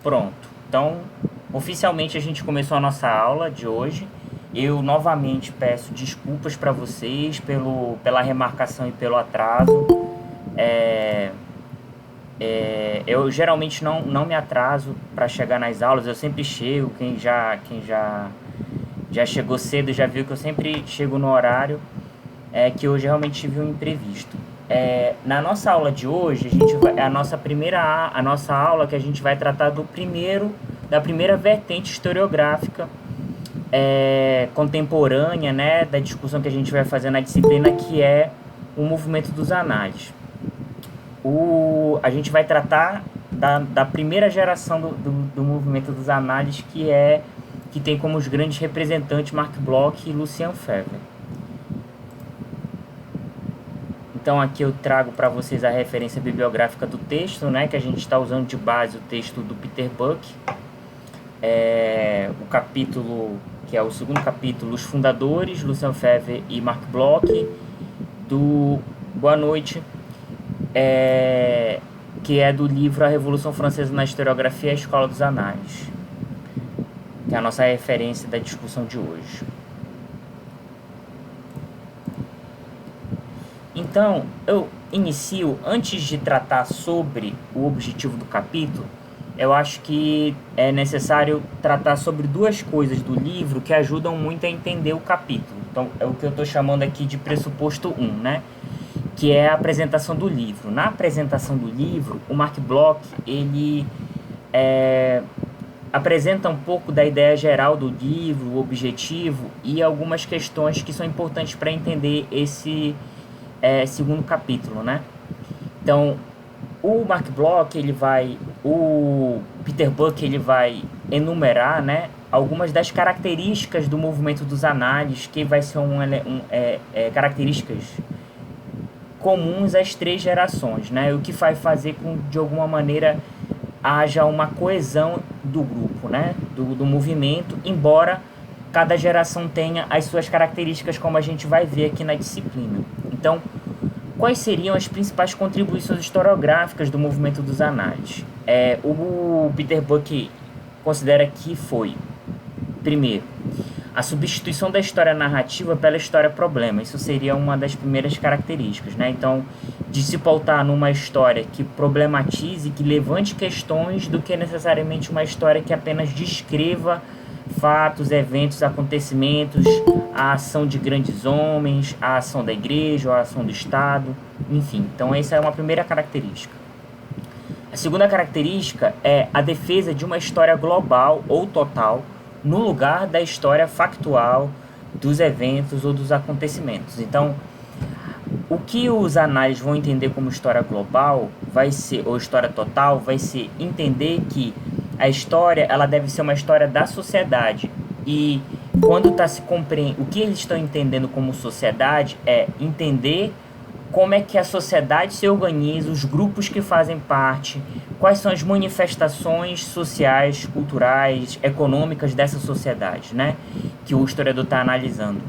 Pronto. Então, oficialmente a gente começou a nossa aula de hoje. Eu novamente peço desculpas para vocês pela remarcação e pelo atraso. É, eu geralmente não me atraso para chegar nas aulas, eu sempre chego. Quem já chegou cedo já viu que eu sempre chego no horário, que hoje realmente tive um imprevisto. Na nossa aula de hoje, é a nossa aula que a gente vai tratar da primeira vertente historiográfica contemporânea, né, da discussão que a gente vai fazer na disciplina, que é o movimento dos análises. A gente vai tratar da primeira geração do movimento dos análises, que tem como os grandes representantes Marc Bloch e Lucien Febvre. Então aqui eu trago para vocês a referência bibliográfica do texto, né, que a gente está usando de base o texto do Peter Buck. O capítulo, que é o segundo capítulo, Os Fundadores, Lucien Febvre e Marc Bloch, do Boa Noite, que é do livro A Revolução Francesa na Historiografia e a Escola dos Análises, que é a nossa referência da discussão de hoje. Então, eu inicio, antes de tratar sobre o objetivo do capítulo, eu acho que é necessário tratar sobre duas coisas do livro que ajudam muito a entender o capítulo. Então, é o que eu estou chamando aqui de pressuposto 1, né? Que é a apresentação do livro. Na apresentação do livro, o Marc Bloch, ele apresenta um pouco da ideia geral do livro, o objetivo e algumas questões que são importantes para entender esse segundo capítulo, né? Então, o Peter Buck, ele vai enumerar, né, algumas das características do movimento dos análises, que vai ser características comuns às três gerações, né? O que vai fazer com que, de alguma maneira, haja uma coesão do grupo, né? Do movimento, embora cada geração tenha as suas características, como a gente vai ver aqui na disciplina. Então, quais seriam as principais contribuições historiográficas do movimento dos análises? O Peter Buck considera que foi, primeiro, a substituição da história narrativa pela história problema. Isso seria uma das primeiras características, né? Então, de se pautar numa história que problematize, que levante questões, do que necessariamente uma história que apenas descreva fatos, eventos, acontecimentos, a ação de grandes homens, a ação da igreja, a ação do Estado, enfim. Então essa é uma primeira característica. A segunda característica é a defesa de uma história global ou total no lugar da história factual dos eventos ou dos acontecimentos. Então, o que os análises vão entender como história global ou história total, vai ser entender que a história, ela deve ser uma história da sociedade. E quando se compreende, o que eles estão entendendo como sociedade é entender como é que a sociedade se organiza, os grupos que fazem parte, quais são as manifestações sociais, culturais, econômicas dessa sociedade, né? Que o historiador está analisando.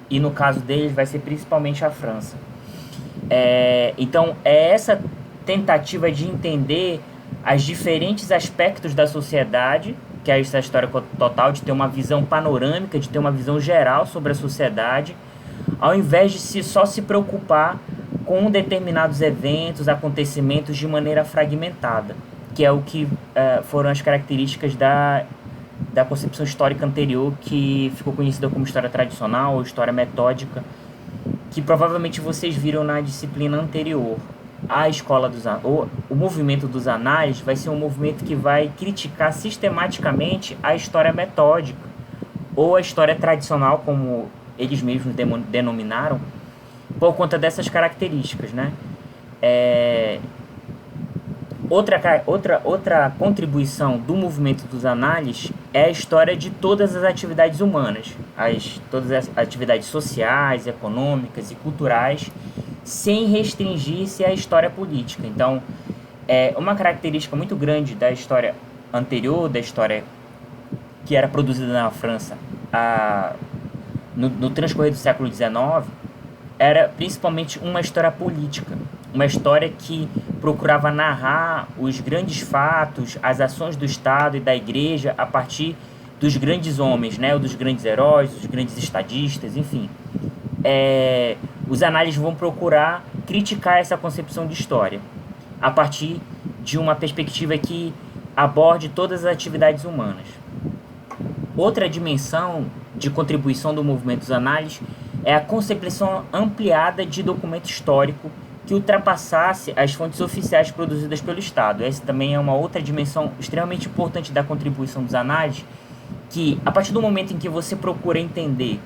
E no caso deles vai ser principalmente a França. Então, é essa tentativa de entender os diferentes aspectos da sociedade, que é essa história total, de ter uma visão panorâmica, de ter uma visão geral sobre a sociedade, ao invés de só se preocupar com determinados eventos, acontecimentos de maneira fragmentada, que é o que foram as características da concepção histórica anterior, que ficou conhecida como história tradicional ou história metódica, que provavelmente vocês viram na disciplina anterior. O movimento dos análises vai ser um movimento que vai criticar sistematicamente a história metódica ou a história tradicional, como eles mesmos denominaram, por conta dessas características, né? Outra contribuição do movimento dos análises é a história de todas as atividades humanas, todas as atividades sociais, econômicas e culturais, sem restringir-se à história política. Então, uma característica muito grande da história anterior, da história que era produzida na França no transcorrer do século XIX, era principalmente uma história política, uma história que procurava narrar os grandes fatos, as ações do Estado e da Igreja a partir dos grandes homens, né, ou dos grandes heróis, dos grandes estadistas, enfim. Os analistas vão procurar criticar essa concepção de história a partir de uma perspectiva que aborde todas as atividades humanas. Outra dimensão de contribuição do movimento dos análises é a concepção ampliada de documento histórico que ultrapassasse as fontes oficiais produzidas pelo Estado. Essa também é uma outra dimensão extremamente importante da contribuição dos análises, que a partir do momento em que você procura entender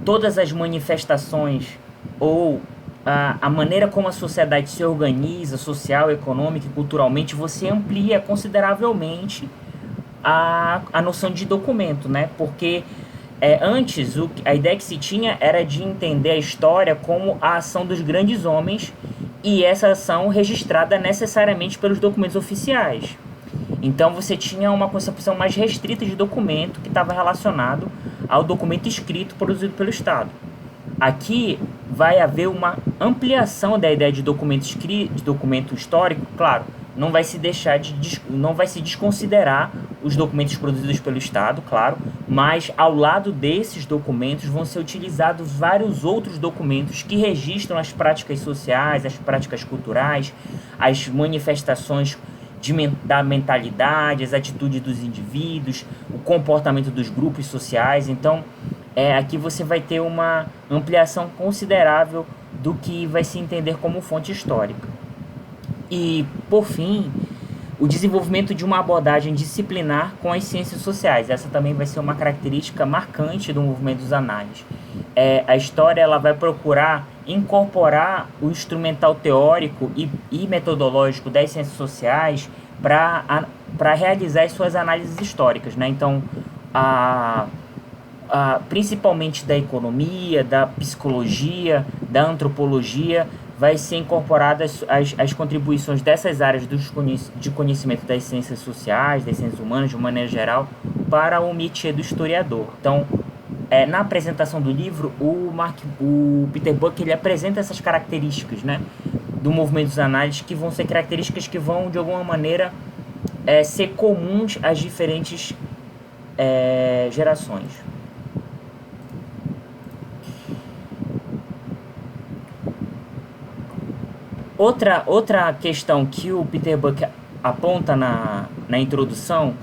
todas as manifestações ou a maneira como a sociedade se organiza, social, econômica e culturalmente, você amplia consideravelmente a noção de documento, né? Porque antes a ideia que se tinha era de entender a história como a ação dos grandes homens e essa ação registrada necessariamente pelos documentos oficiais. Então você tinha uma concepção mais restrita de documento que estava relacionado ao documento escrito produzido pelo Estado. Aqui vai haver uma ampliação da ideia de documento escrito, de documento histórico, claro. Não vai se desconsiderar os documentos produzidos pelo Estado, claro, mas ao lado desses documentos vão ser utilizados vários outros documentos que registram as práticas sociais, as práticas culturais, as manifestações da mentalidade, as atitudes dos indivíduos, o comportamento dos grupos sociais. Então, aqui você vai ter uma ampliação considerável do que vai se entender como fonte histórica. E, por fim, o desenvolvimento de uma abordagem disciplinar com as ciências sociais. Essa também vai ser uma característica marcante do movimento dos análises. A história ela vai procurar incorporar o instrumental teórico e metodológico das ciências sociais para realizar as suas análises históricas, né? Então, principalmente da economia, da psicologia, da antropologia, vai ser incorporadas as contribuições dessas áreas de conhecimento das ciências sociais, das ciências humanas, de uma maneira geral, para o métier do historiador. Então, na apresentação do livro, o Peter Buck ele apresenta essas características, né, do movimento dos análises, que vão ser características que vão, de alguma maneira, ser comuns às diferentes gerações. Outra questão que o Peter Buck aponta na introdução,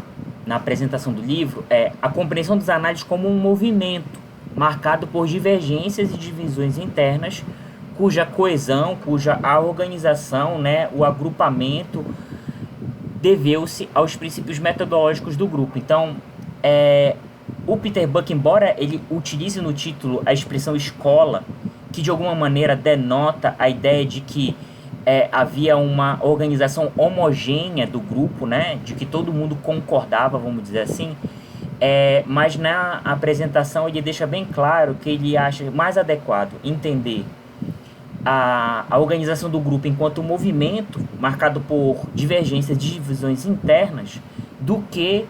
na apresentação do livro, é a compreensão dos análises como um movimento marcado por divergências e divisões internas, cuja coesão, cuja a organização, né, o agrupamento, deveu-se aos princípios metodológicos do grupo. Então, o Peter Buck, embora ele utilize no título a expressão escola, que de alguma maneira denota a ideia de que havia uma organização homogênea do grupo, né, de que todo mundo concordava, vamos dizer assim, mas na apresentação ele deixa bem claro que ele acha mais adequado entender a organização do grupo enquanto um movimento marcado por divergências e divisões internas do que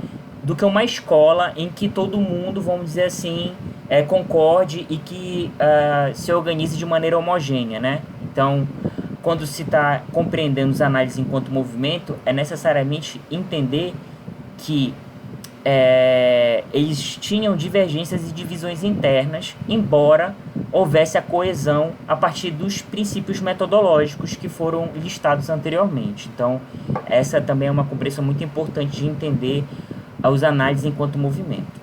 uma escola em que todo mundo, vamos dizer assim, concorde e que se organize de maneira homogênea, né? Então, quando se está compreendendo os análises enquanto movimento, é necessariamente entender que eles tinham divergências e divisões internas, embora houvesse a coesão a partir dos princípios metodológicos que foram listados anteriormente. Então, essa também é uma compreensão muito importante de entender os análises enquanto movimento.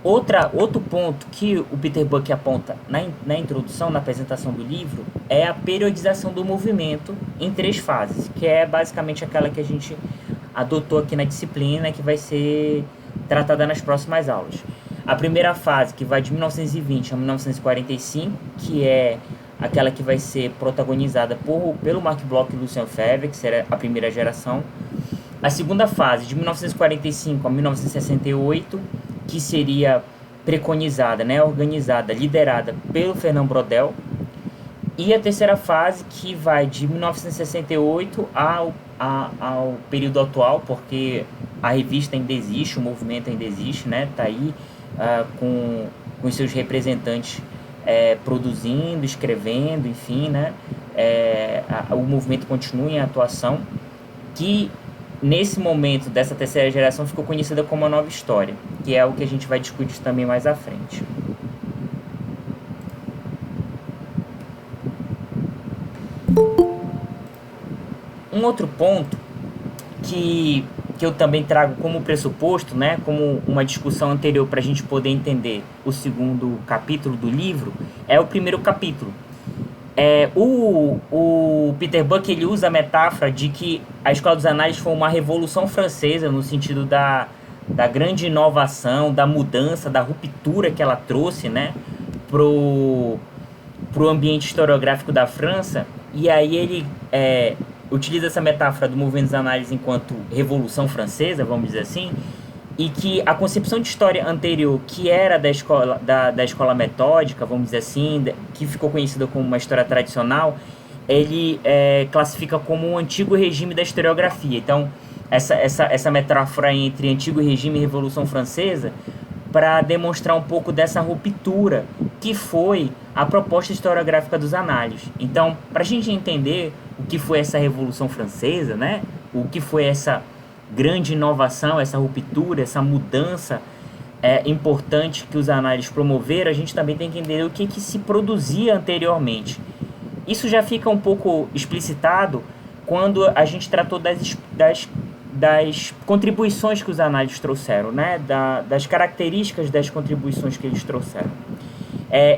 Outro ponto que o Peter Buck aponta na introdução, na apresentação do livro, é a periodização do movimento em 3 fases, que é basicamente aquela que a gente adotou aqui na disciplina, que vai ser tratada nas próximas aulas. A primeira fase, que vai de 1920 a 1945, que é aquela que vai ser protagonizada pelo Mark Bloch e Lucien Febvre, que será a primeira geração. A segunda fase, de 1945 a 1968, que seria preconizada, né, organizada, liderada pelo Fernand Braudel. E a terceira fase, que vai de 1968 ao período atual, porque a revista ainda existe, o movimento ainda existe, né, tá aí com os seus representantes produzindo, escrevendo, enfim, né, o movimento continua em atuação, que nesse momento dessa terceira geração ficou conhecida como a nova história, que é o que a gente vai discutir também mais à frente. Um outro ponto que eu também trago como pressuposto, né, como uma discussão anterior para a gente poder entender o segundo capítulo do livro, é o primeiro capítulo. O Peter Buck, ele usa a metáfora de que a Escola dos Análises foi uma revolução francesa, no sentido da grande inovação, da mudança, da ruptura que ela trouxe, né, pro ambiente historiográfico da França. E aí ele utiliza essa metáfora do movimento dos análises enquanto revolução francesa, vamos dizer assim, e que a concepção de história anterior, que era da escola metódica, vamos dizer assim, que ficou conhecida como uma história tradicional, ele classifica como um antigo regime da historiografia. Então, essa metáfora entre antigo regime e Revolução Francesa, para demonstrar um pouco dessa ruptura que foi a proposta historiográfica dos análises. Então, para a gente entender o que foi essa Revolução Francesa, né? O que foi essa grande inovação, essa ruptura, essa mudança importante que os análises promoveram, a gente também tem que entender o que se produzia anteriormente. Isso já fica um pouco explicitado quando a gente tratou das contribuições que os análises trouxeram, né? Das características das contribuições que eles trouxeram.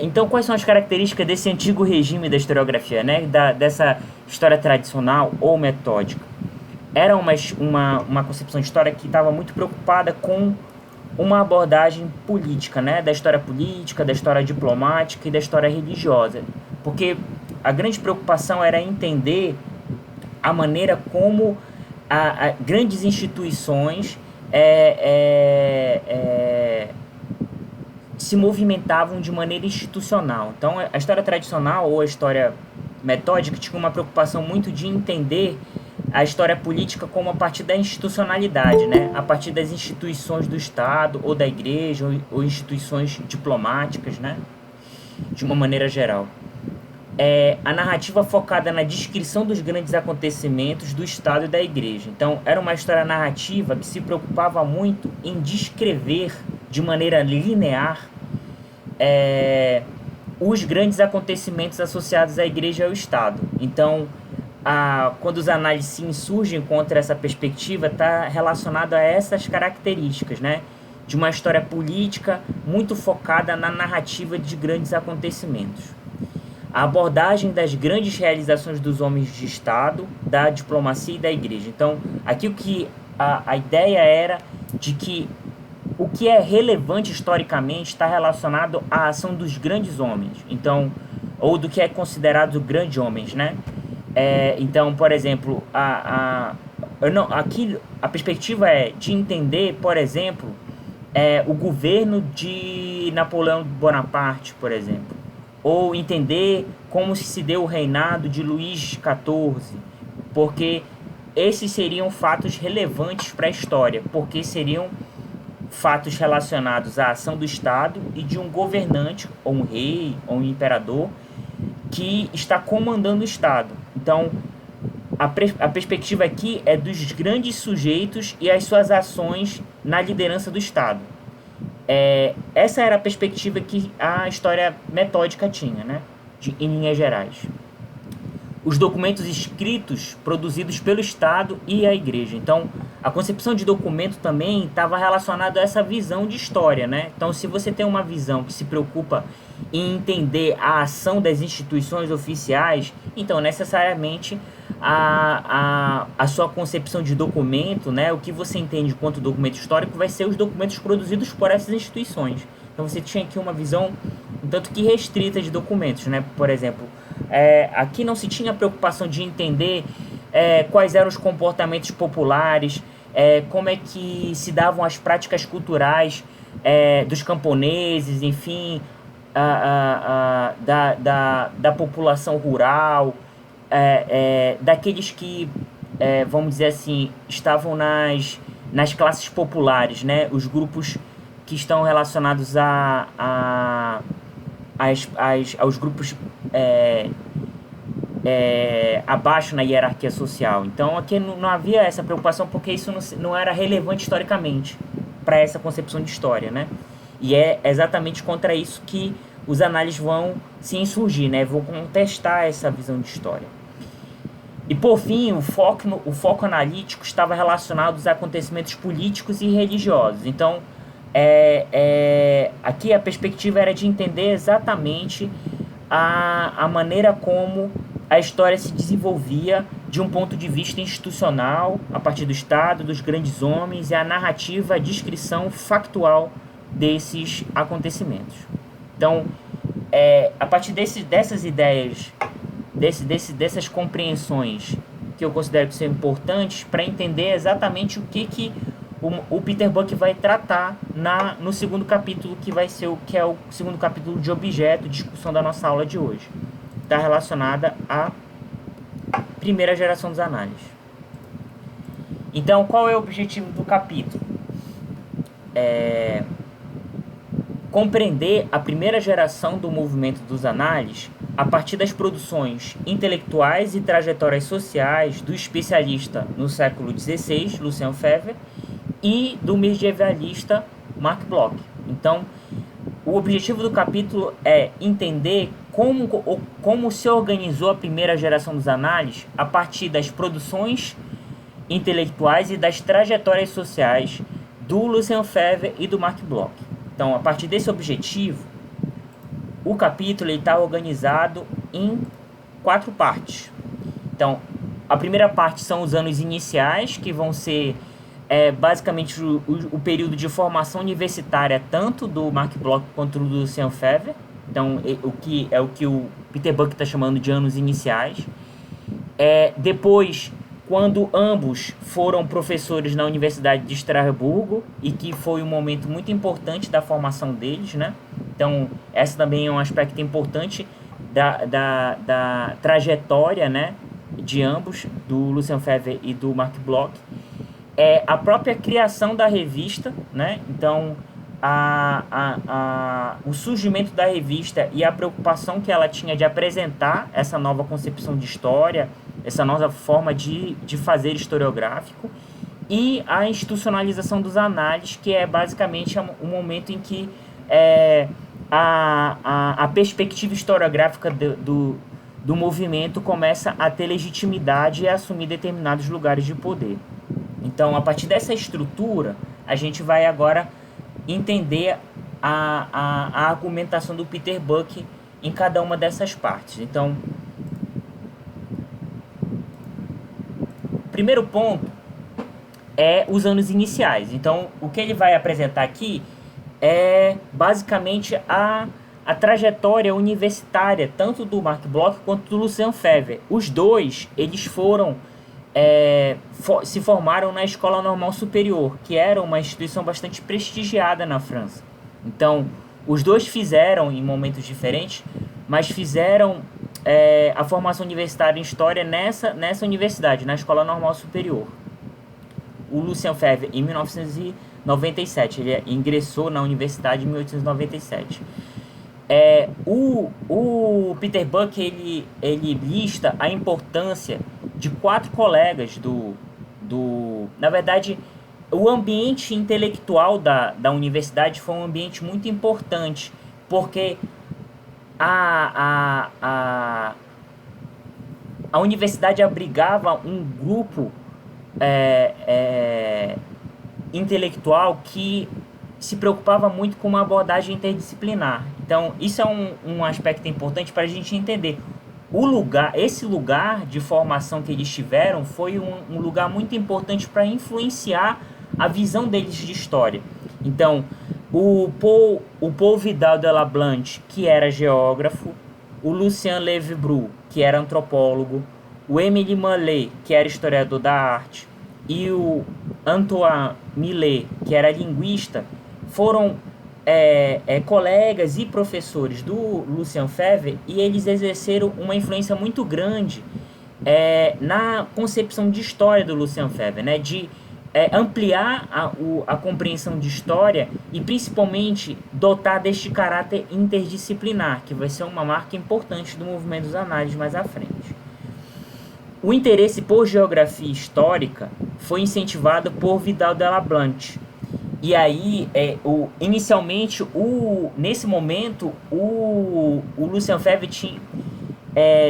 Então, quais são as características desse antigo regime da historiografia, né? Dessa história tradicional ou metódica? Era uma concepção de história que estava muito preocupada com uma abordagem política, né? Da história política, da história diplomática e da história religiosa. Porque a grande preocupação era entender a maneira como grandes instituições se movimentavam de maneira institucional. Então, a história tradicional ou a história metódica tinha uma preocupação muito de entender a história política como a partir da institucionalidade, né? A partir das instituições do Estado ou da igreja ou instituições diplomáticas, né? De uma maneira geral. A narrativa focada na descrição dos grandes acontecimentos do Estado e da igreja. Então, era uma história narrativa que se preocupava muito em descrever de maneira linear os grandes acontecimentos associados à igreja e ao Estado. Então, quando os análises se insurgem contra essa perspectiva, está relacionado a essas características, né? De uma história política muito focada na narrativa de grandes acontecimentos. A abordagem das grandes realizações dos homens de Estado, da diplomacia e da igreja. Então, aqui a ideia era de que o que é relevante historicamente está relacionado à ação dos grandes homens, então, ou do que é considerado grandes homens, né? Então, por exemplo, aqui a perspectiva é de entender, por exemplo, o governo de Napoleão Bonaparte, por exemplo, ou entender como se deu o reinado de Luís XIV, porque esses seriam fatos relevantes para a história, porque seriam fatos relacionados à ação do Estado e de um governante, ou um rei, ou um imperador, que está comandando o Estado. Então, a perspectiva aqui é dos grandes sujeitos e as suas ações na liderança do Estado. Essa era a perspectiva que a história metódica tinha, né? Em linhas gerais. Os documentos escritos produzidos pelo Estado e a Igreja. Então, a concepção de documento também estava relacionada a essa visão de história, né? Então, se você tem uma visão que se preocupa em entender a ação das instituições oficiais, então necessariamente a sua concepção de documento, né, o que você entende quanto documento histórico, vai ser os documentos produzidos por essas instituições. Então você tinha aqui uma visão um tanto que restrita de documentos, né? Por exemplo, aqui não se tinha preocupação de entender quais eram os comportamentos populares, como é que se davam as práticas culturais dos camponeses, enfim, da população rural, daqueles que, vamos dizer assim, estavam nas classes populares, né? Os grupos que estão relacionados aos grupos abaixo na hierarquia social. Então aqui não havia essa preocupação porque isso não era relevante historicamente para essa concepção de história, né? E é exatamente contra isso que os análises vão se insurgir, né? Vão contestar essa visão de história. E por fim, o foco analítico estava relacionado aos acontecimentos políticos e religiosos. Então, aqui a perspectiva era de entender exatamente a maneira como a história se desenvolvia de um ponto de vista institucional, a partir do Estado, dos grandes homens, e a narrativa, a descrição factual desses acontecimentos. Então, a partir dessas ideias, dessas compreensões que eu considero que são importantes para entender exatamente o que o Peter Buck vai tratar no segundo capítulo, que é o segundo capítulo de objeto, discussão da nossa aula de hoje. Está relacionada à primeira geração dos análises. Então, qual é o objetivo do capítulo? Compreender a primeira geração do movimento dos análises a partir das produções intelectuais e trajetórias sociais do especialista no século XVI, Lucien Febvre, e do medievalista Marc Bloch. Então, o objetivo do capítulo é entender como se organizou a primeira geração dos análises a partir das produções intelectuais e das trajetórias sociais do Lucien Febvre e do Marc Bloch. Então, a partir desse objetivo, o capítulo está organizado em 4 partes. Então, a primeira parte são os anos iniciais, que vão ser basicamente o período de formação universitária, tanto do Marc Bloch quanto do Lucien Febvre. Então, o que o Peter Buck está chamando de anos iniciais. Depois, quando ambos foram professores na Universidade de Estrasburgo, e que foi um momento muito importante da formação deles, né? Então, essa também é um aspecto importante da trajetória, né, de ambos, do Lucien Febvre e do Marc Bloch. A própria criação da revista, né? Então, o surgimento da revista e a preocupação que ela tinha de apresentar essa nova concepção de história, essa nova forma de fazer historiográfico, e a institucionalização dos análises, que é basicamente o momento em que a perspectiva historiográfica do movimento começa a ter legitimidade e a assumir determinados lugares de poder. Então, a partir dessa estrutura, a gente vai agora entender a argumentação do Peter Buck em cada uma dessas partes. Então, o primeiro ponto é os anos iniciais. Então, o que ele vai apresentar aqui é basicamente a trajetória universitária, tanto do Marc Bloch quanto do Lucien Febvre. Os dois, eles se formaram na Escola Normal Superior, que era uma instituição bastante prestigiada na França. Então, os dois fizeram, em momentos diferentes, mas fizeram a formação universitária em História nessa universidade, na Escola Normal Superior. O Lucien Febvre, em 1997, ele ingressou na universidade em 1897. O Peter Buck, ele lista a importância de 4 colegas na verdade, o ambiente intelectual da universidade foi um ambiente muito importante, porque a universidade abrigava um grupo intelectual que se preocupava muito com uma abordagem interdisciplinar. Então, isso é um aspecto importante para a gente entender. Esse lugar de formação que eles tiveram foi um lugar muito importante para influenciar a visão deles de história. Então, o Paul Vidal de la Blanche, que era geógrafo, o Lucien Levy-Bruhl, que era antropólogo, o Émile Mallet, que era historiador da arte, e o Antoine Millet, que era linguista, foram colegas e professores do Lucien Febvre, e eles exerceram uma influência muito grande na concepção de história do Lucien Febvre, né, de ampliar a compreensão de história e principalmente dotar deste caráter interdisciplinar, que vai ser uma marca importante do movimento dos análises mais à frente. O interesse por geografia histórica foi incentivado por Vidal de la Blanche. E aí, inicialmente, nesse momento, o Lucien Febvre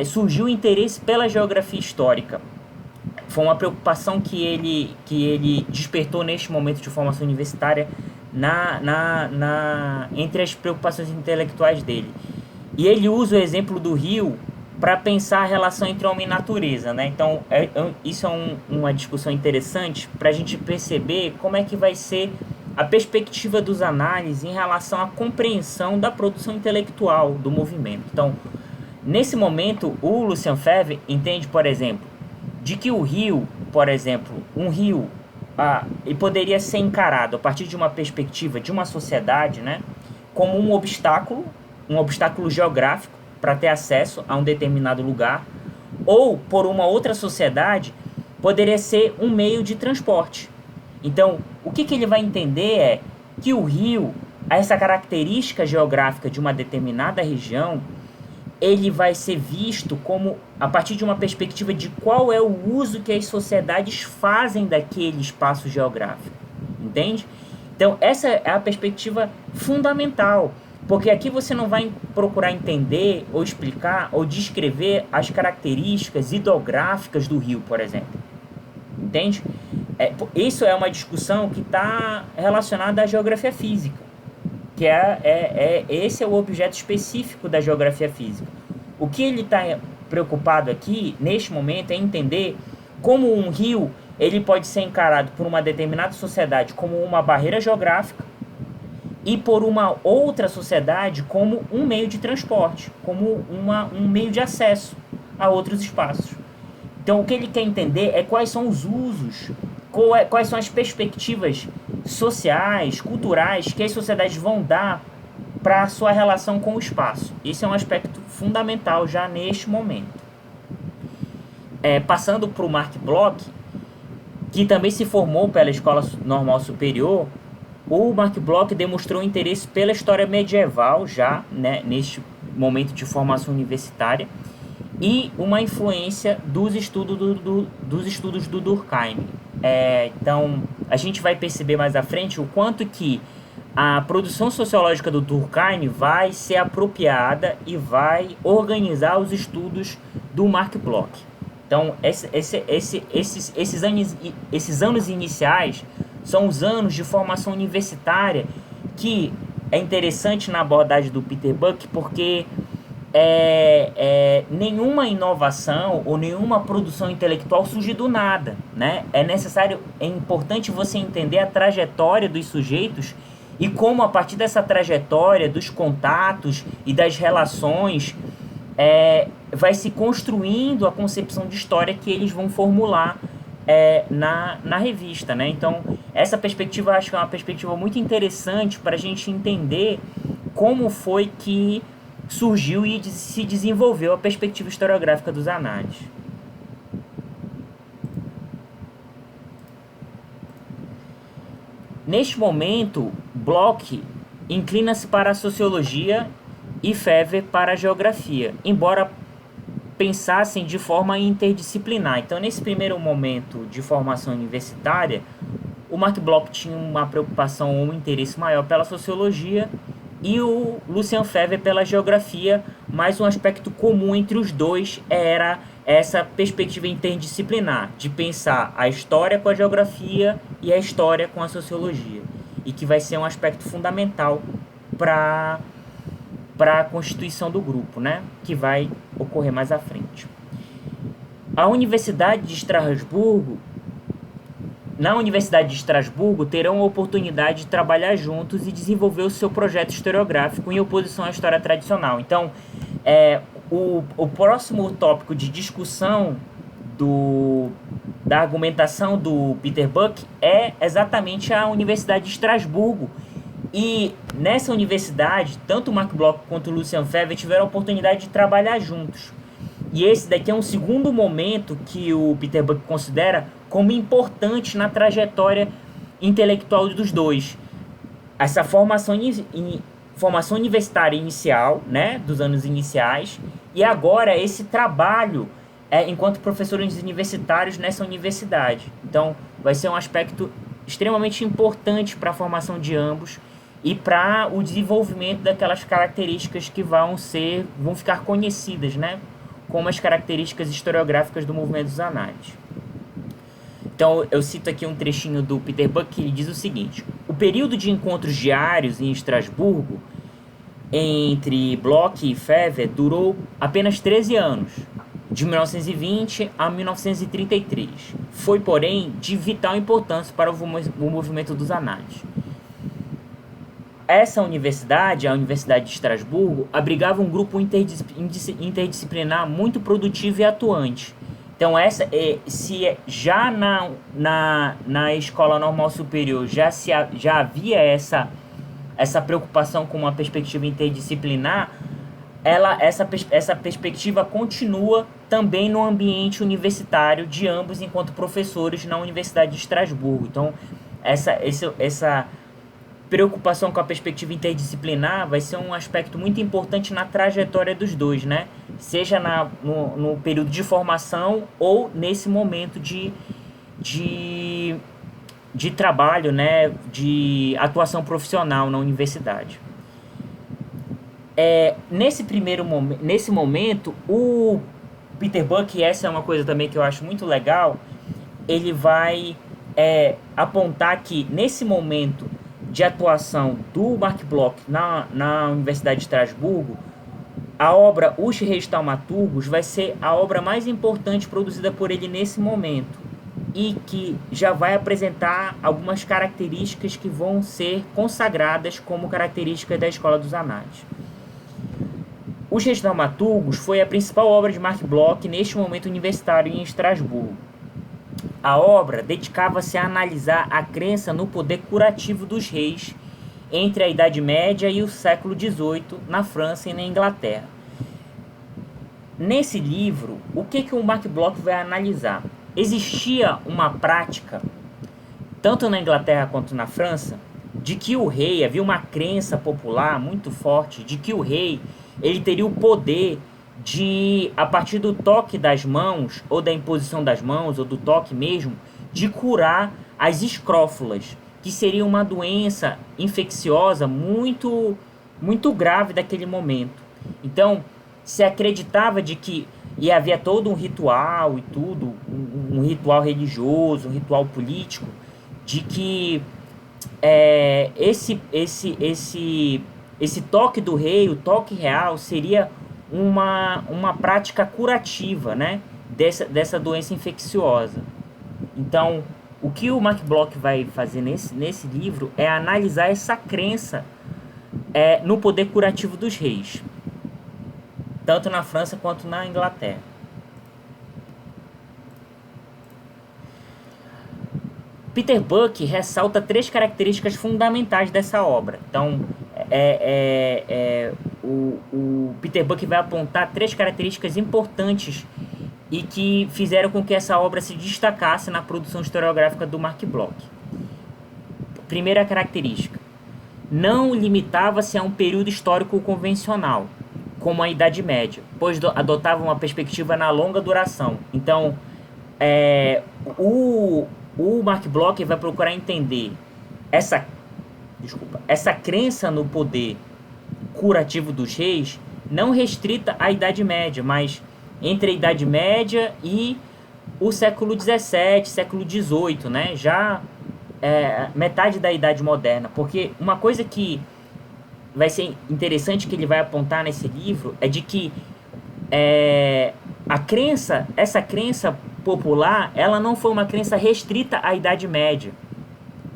surgiu o interesse pela geografia histórica. Foi uma preocupação que ele despertou neste momento de formação universitária entre as preocupações intelectuais dele. E ele usa o exemplo do rio para pensar a relação entre homem e natureza, né? Então, isso é uma discussão interessante para a gente perceber como é que vai ser a perspectiva dos análises em relação à compreensão da produção intelectual do movimento. Então, nesse momento, o Lucien Febvre entende, por exemplo, de que o rio, por exemplo, um rio, ele poderia ser encarado a partir de uma perspectiva de uma sociedade, né, como um obstáculo geográfico para ter acesso a um determinado lugar, ou por uma outra sociedade poderia ser um meio de transporte. Então, o que ele vai entender é que o rio, essa característica geográfica de uma determinada região, ele vai ser visto como a partir de uma perspectiva de qual é o uso que as sociedades fazem daquele espaço geográfico, entende? Então, essa é a perspectiva fundamental, porque aqui você não vai procurar entender ou explicar ou descrever as características hidrográficas do rio, por exemplo, entende? Isso é uma discussão que está relacionada à geografia física, que esse é o objeto específico da geografia física. O que ele está preocupado aqui, neste momento, é entender como um rio ele pode ser encarado por uma determinada sociedade como uma barreira geográfica e por uma outra sociedade como um meio de transporte, como um meio de acesso a outros espaços. Então, o que ele quer entender é quais são os usos, quais são as perspectivas sociais, culturais que as sociedades vão dar para a sua relação com o espaço. Esse é um aspecto fundamental já neste momento. Passando para o Marc Bloch, que também se formou pela Escola Normal Superior, o Marc Bloch demonstrou interesse pela história medieval já, né, neste momento de formação universitária, e uma influência dos estudos do Durkheim. Então, a gente vai perceber mais à frente o quanto que a produção sociológica do Durkheim vai ser apropriada e vai organizar os estudos do Marc Bloch. Então, esses anos iniciais são os anos de formação universitária, que é interessante na abordagem do Peter Buck, porque nenhuma inovação ou nenhuma produção intelectual surge do nada, né? É importante você entender a trajetória dos sujeitos e como a partir dessa trajetória, dos contatos e das relações, vai se construindo a concepção de história que eles vão formular na revista, né? Então, essa perspectiva eu acho que é uma perspectiva muito interessante para a gente entender como foi que surgiu e se desenvolveu a perspectiva historiográfica dos análises. Neste momento, Bloch inclina-se para a sociologia e Febvre para a geografia, embora pensassem de forma interdisciplinar. Então, nesse primeiro momento de formação universitária, o Marc Bloch tinha uma preocupação ou um interesse maior pela sociologia e o Lucien Febvre pela geografia, mas um aspecto comum entre os dois era essa perspectiva interdisciplinar, de pensar a história com a geografia e a história com a sociologia, e que vai ser um aspecto fundamental para a constituição do grupo, né, que vai ocorrer mais à frente. Na Universidade de Estrasburgo terão a oportunidade de trabalhar juntos e desenvolver o seu projeto historiográfico em oposição à história tradicional. Então, o próximo tópico de discussão da argumentação do Peter Buck é exatamente a Universidade de Estrasburgo. E nessa universidade, tanto o Marc Bloch quanto o Lucien Febvre tiveram a oportunidade de trabalhar juntos. E esse daqui é um segundo momento que o Peter Buck considera como importante na trajetória intelectual dos dois. Essa formação universitária inicial, né, dos anos iniciais, e agora esse trabalho enquanto professores universitários nessa universidade. Então, vai ser um aspecto extremamente importante para a formação de ambos e para o desenvolvimento daquelas características que vão ficar conhecidas, né, como as características historiográficas do movimento dos análises. Então, eu cito aqui um trechinho do Peter Buck, que ele diz o seguinte: o período de encontros diários em Estrasburgo entre Bloch e Fever durou apenas 13 anos, de 1920 a 1933. Foi, porém, de vital importância para o movimento dos análises. Essa universidade, a Universidade de Estrasburgo, abrigava um grupo interdisciplinar muito produtivo e atuante. Então, já na Escola Normal Superior já havia essa preocupação com uma perspectiva interdisciplinar, essa perspectiva continua também no ambiente universitário de ambos enquanto professores na Universidade de Estrasburgo. Então, essa preocupação com a perspectiva interdisciplinar vai ser um aspecto muito importante na trajetória dos dois, né? Seja no período de formação ou nesse momento de trabalho, né? De atuação profissional na universidade. Nesse momento, o Peter Buck, e essa é uma coisa também que eu acho muito legal, ele vai apontar que nesse momento de atuação do Marc Bloch na Universidade de Estrasburgo, a obra Os Reis Taumaturgos vai ser a obra mais importante produzida por ele nesse momento e que já vai apresentar algumas características que vão ser consagradas como características da Escola dos Análises. Os Reis Taumaturgos foi a principal obra de Marc Bloch neste momento universitário em Estrasburgo. A obra dedicava-se a analisar a crença no poder curativo dos reis entre a Idade Média e o século XVIII na França e na Inglaterra. Nesse livro, o que o Marc Bloch vai analisar? Existia uma prática, tanto na Inglaterra quanto na França, de que o rei, havia uma crença popular muito forte de que o rei ele teria o poder de, a partir do toque das mãos, ou da imposição das mãos, ou do toque mesmo, de curar as escrófulas, que seria uma doença infecciosa muito, muito grave daquele momento. Então, se acreditava de que, e havia todo um ritual e tudo, um ritual religioso, um ritual político, de que esse toque do rei, o toque real, seria uma prática curativa, né, dessa doença infecciosa. Então, o que o Marc Bloch vai fazer nesse livro é analisar essa crença no poder curativo dos reis, tanto na França quanto na Inglaterra. Peter Buck ressalta 3 características fundamentais dessa obra. Então, o Peter Buck vai apontar 3 características importantes e que fizeram com que essa obra se destacasse na produção historiográfica do Marc Bloch. Primeira característica: não limitava-se a um período histórico convencional, como a Idade Média, pois adotava uma perspectiva na longa duração. Então, o Marc Bloch vai procurar entender essa crença no poder curativo dos reis, não restrita à Idade Média, mas entre a Idade Média e o século XVII, século XVIII, né? Já metade da Idade Moderna. Porque uma coisa que vai ser interessante que ele vai apontar nesse livro é de que essa crença popular, ela não foi uma crença restrita à Idade Média.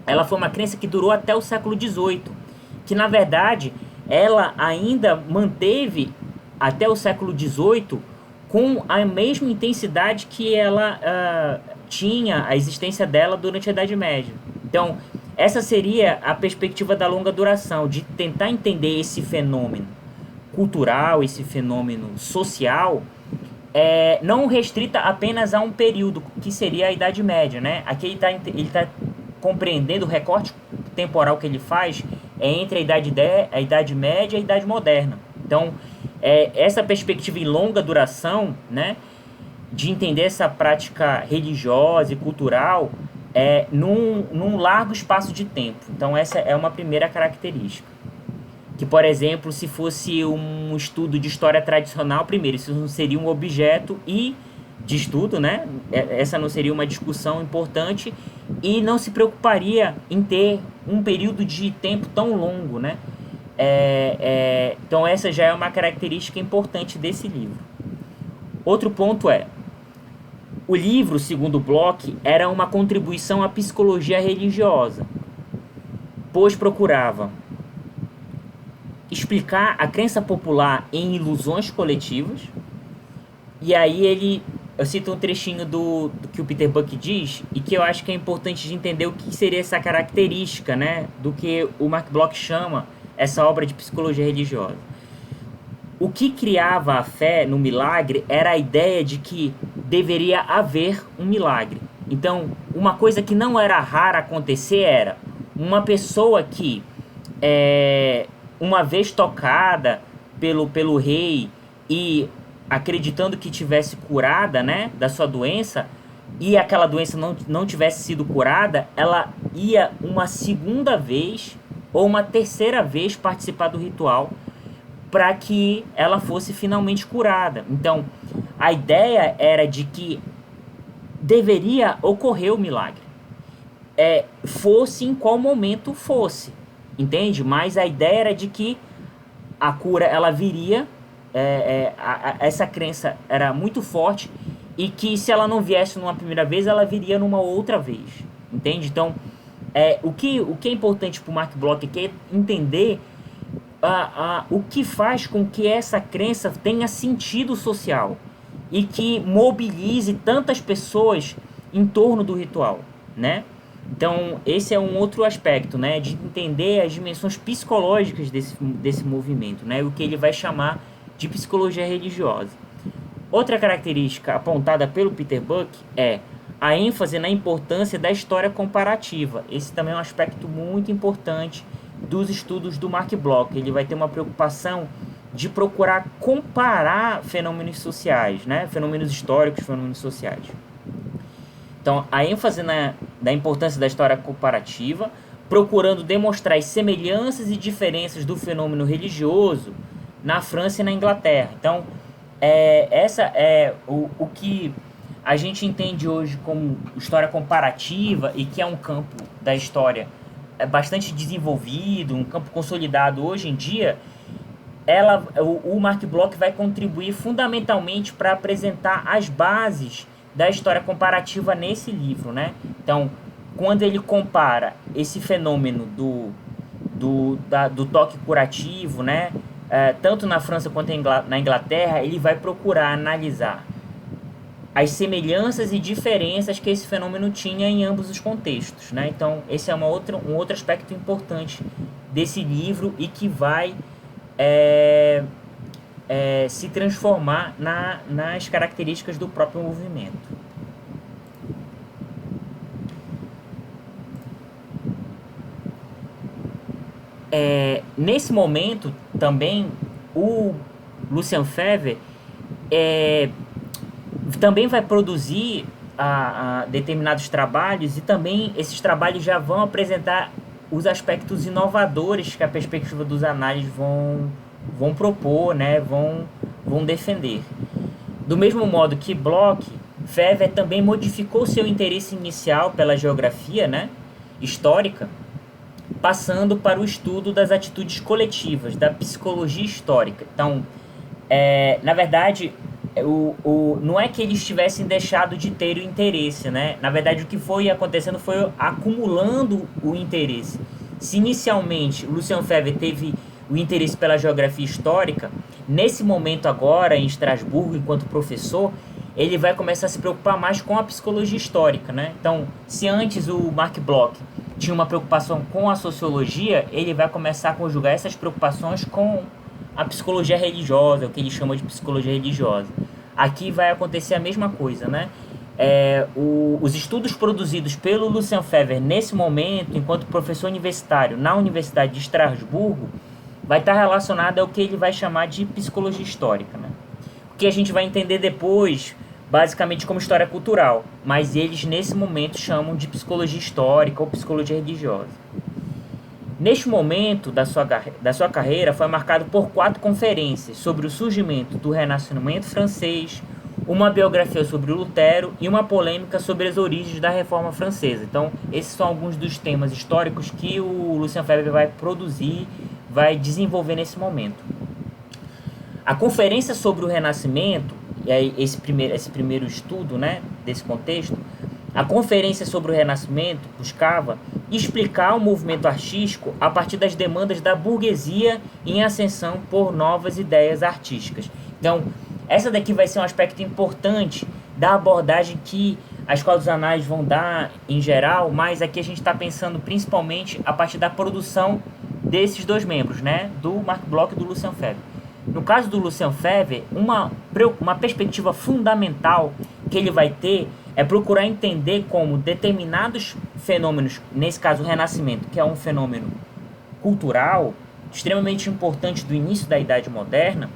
Ela foi uma crença que durou até o século XVIII, que na verdade ela ainda manteve até o século XVIII com a mesma intensidade que ela tinha a existência dela durante a Idade Média. Então, essa seria a perspectiva da longa duração, de tentar entender esse fenômeno cultural, esse fenômeno social, não restrita apenas a um período, que seria a Idade Média, né? Aqui ele tá compreendendo o recorte temporal que ele faz entre a Idade Média e a Idade Moderna. Então, essa perspectiva em longa duração, né, de entender essa prática religiosa e cultural num largo espaço de tempo. Então essa é uma primeira característica. Que, por exemplo, se fosse um estudo de história tradicional, primeiro, isso não seria um objeto de estudo, né? Essa não seria uma discussão importante e não se preocuparia em ter um período de tempo tão longo, né? Então essa já é uma característica importante desse livro. Outro ponto o livro, segundo Bloch, era uma contribuição à psicologia religiosa, pois procurava explicar a crença popular em ilusões coletivas. E aí eu cito um trechinho do que o Peter Buck diz, e que eu acho que é importante de entender o que seria essa característica, né, do que o Mark Bloch chama essa obra de psicologia religiosa. O que criava a fé no milagre era a ideia de que deveria haver um milagre. Então, uma coisa que não era rara acontecer era uma pessoa que, uma vez tocada pelo rei e acreditando que tivesse curada, né, da sua doença, e aquela doença não tivesse sido curada, ela ia uma segunda vez ou uma terceira vez participar do ritual para que ela fosse finalmente curada. Então, a ideia era de que deveria ocorrer o milagre. Fosse em qual momento fosse, entende? Mas a ideia era de que a cura ela viria, essa crença era muito forte, e que se ela não viesse numa primeira vez, ela viria numa outra vez, entende? Então, o que é importante para o Mark Bloch é entender o que faz com que essa crença tenha sentido social e que mobilize tantas pessoas em torno do ritual, né? Então, esse é um outro aspecto, né, de entender as dimensões psicológicas desse movimento, né, o que ele vai chamar de psicologia religiosa. Outra característica apontada pelo Peter Buck é a ênfase na importância da história comparativa. Esse também é um aspecto muito importante dos estudos do Mark Bloch. Ele vai ter uma preocupação de procurar comparar fenômenos sociais, né, fenômenos históricos, fenômenos sociais. Então, a ênfase da importância da história comparativa, procurando demonstrar as semelhanças e diferenças do fenômeno religioso na França e na Inglaterra. Então, essa é o que a gente entende hoje como história comparativa, e que é um campo da história bastante desenvolvido, um campo consolidado hoje em dia. O Mark Bloch vai contribuir fundamentalmente para apresentar as bases da história comparativa nesse livro, né? Então, quando ele compara esse fenômeno do toque curativo, né, tanto na França quanto na Inglaterra, ele vai procurar analisar as semelhanças e diferenças que esse fenômeno tinha em ambos os contextos, né? Então, esse é um outro aspecto importante desse livro, e que vai se transformar nas características do próprio movimento. Nesse momento, também, o Lucien Febvre também vai produzir determinados trabalhos, e também esses trabalhos já vão apresentar os aspectos inovadores que a perspectiva dos análises vão propor, né, vão defender. Do mesmo modo que Bloch, Febvre também modificou seu interesse inicial pela geografia, né, histórica, passando para o estudo das atitudes coletivas, da psicologia histórica. Então, na verdade, não é que eles tivessem deixado de ter o interesse, né? Na verdade, o que foi acontecendo foi acumulando o interesse. Se inicialmente o Lucien Febvre teve o interesse pela geografia histórica, nesse momento agora, em Estrasburgo, enquanto professor, ele vai começar a se preocupar mais com a psicologia histórica, né? Então, se antes o Mark Bloch tinha uma preocupação com a sociologia, ele vai começar a conjugar essas preocupações com a psicologia religiosa, o que ele chama de psicologia religiosa. Aqui vai acontecer a mesma coisa, né? Os estudos produzidos pelo Lucien Febvre nesse momento, enquanto professor universitário na Universidade de Estrasburgo, vai estar relacionado ao que ele vai chamar de psicologia histórica, né? O que a gente vai entender depois basicamente como história cultural, mas eles nesse momento chamam de psicologia histórica ou psicologia religiosa. Neste momento da sua carreira foi marcado por 4 conferências sobre o surgimento do Renascimento francês, uma biografia sobre Lutero e uma polêmica sobre as origens da Reforma Francesa. Então, esses são alguns dos temas históricos que o Lucien Febvre vai produzir, vai desenvolver nesse momento. A conferência sobre o Renascimento, e aí esse primeiro estudo, né, desse contexto, a conferência sobre o Renascimento buscava explicar o movimento artístico a partir das demandas da burguesia em ascensão por novas ideias artísticas. Então, essa daqui vai ser um aspecto importante da abordagem que a Escola dos Análises vão dar em geral, mas aqui a gente está pensando principalmente a partir da produção desses 2 membros, né, do Marc Bloch e do Lucien Febvre. No caso do Lucien Febvre, uma perspectiva fundamental que ele vai ter é procurar entender como determinados fenômenos, nesse caso o Renascimento, que é um fenômeno cultural extremamente importante do início da Idade Moderna,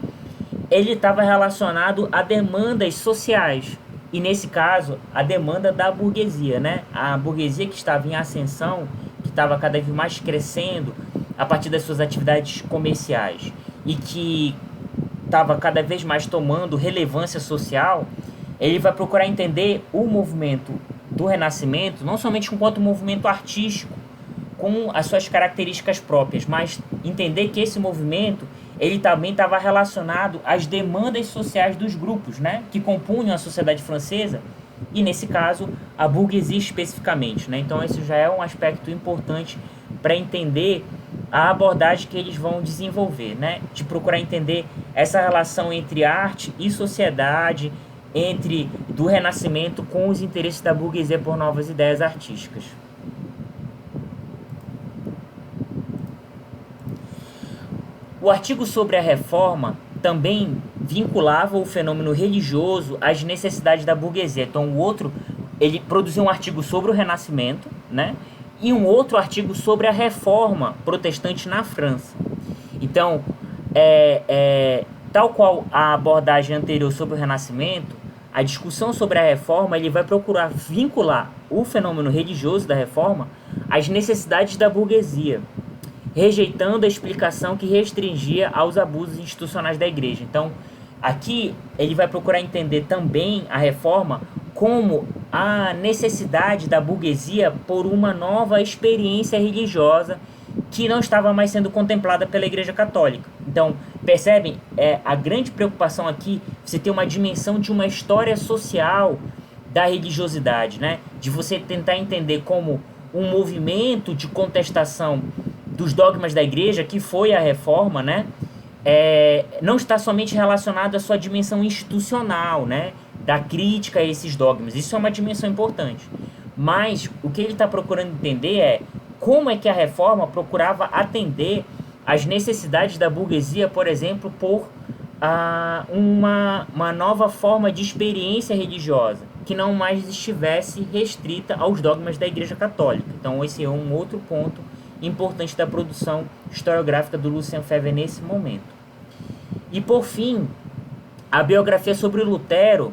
ele estava relacionado a demandas sociais. E nesse caso, a demanda da burguesia, né? A burguesia que estava em ascensão, que estava cada vez mais crescendo a partir das suas atividades comerciais e que estava cada vez mais tomando relevância social, ele vai procurar entender o movimento do Renascimento, não somente enquanto movimento artístico, com as suas características próprias, mas entender que esse movimento ele também estava relacionado às demandas sociais dos grupos, né, que compunham a sociedade francesa, e nesse caso, a burguesia especificamente, né? Então esse já é um aspecto importante para entender a abordagem que eles vão desenvolver, né? De procurar entender essa relação entre arte e sociedade, entre do Renascimento com os interesses da burguesia por novas ideias artísticas. O artigo sobre a reforma também vinculava o fenômeno religioso às necessidades da burguesia. Então, o outro, ele produziu um artigo sobre o Renascimento, né? E um outro artigo sobre a reforma protestante na França. Então, tal qual a abordagem anterior sobre o Renascimento, a discussão sobre a reforma ele vai procurar vincular o fenômeno religioso da reforma às necessidades da burguesia, rejeitando a explicação que restringia aos abusos institucionais da igreja. Então, aqui ele vai procurar entender também a reforma como a necessidade da burguesia por uma nova experiência religiosa que não estava mais sendo contemplada pela Igreja Católica. Então, percebem? A grande preocupação aqui, você ter uma dimensão de uma história social da religiosidade, né? De você tentar entender como um movimento de contestação dos dogmas da igreja, que foi a reforma, né? Não está somente relacionado à sua dimensão institucional, né? Da crítica a esses dogmas. Isso é uma dimensão importante. Mas o que ele está procurando entender é como é que a reforma procurava atender às necessidades da burguesia, por exemplo, por uma nova forma de experiência religiosa, que não mais estivesse restrita aos dogmas da Igreja Católica. Então esse é um outro ponto importante da produção historiográfica do Lucien Febvre nesse momento. E por fim, a biografia sobre Lutero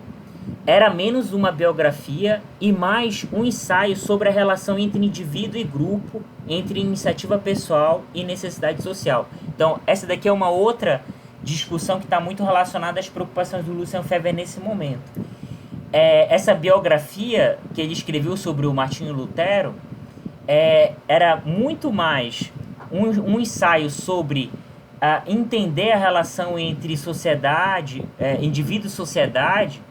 era menos uma biografia e mais um ensaio sobre a relação entre indivíduo e grupo, entre iniciativa pessoal e necessidade social. Então, essa daqui é uma outra discussão que está muito relacionada às preocupações do Lucien Febvre nesse momento. Essa biografia que ele escreveu sobre o Martinho Lutero era muito mais um ensaio sobre entender a relação entre sociedade, indivíduo e sociedade,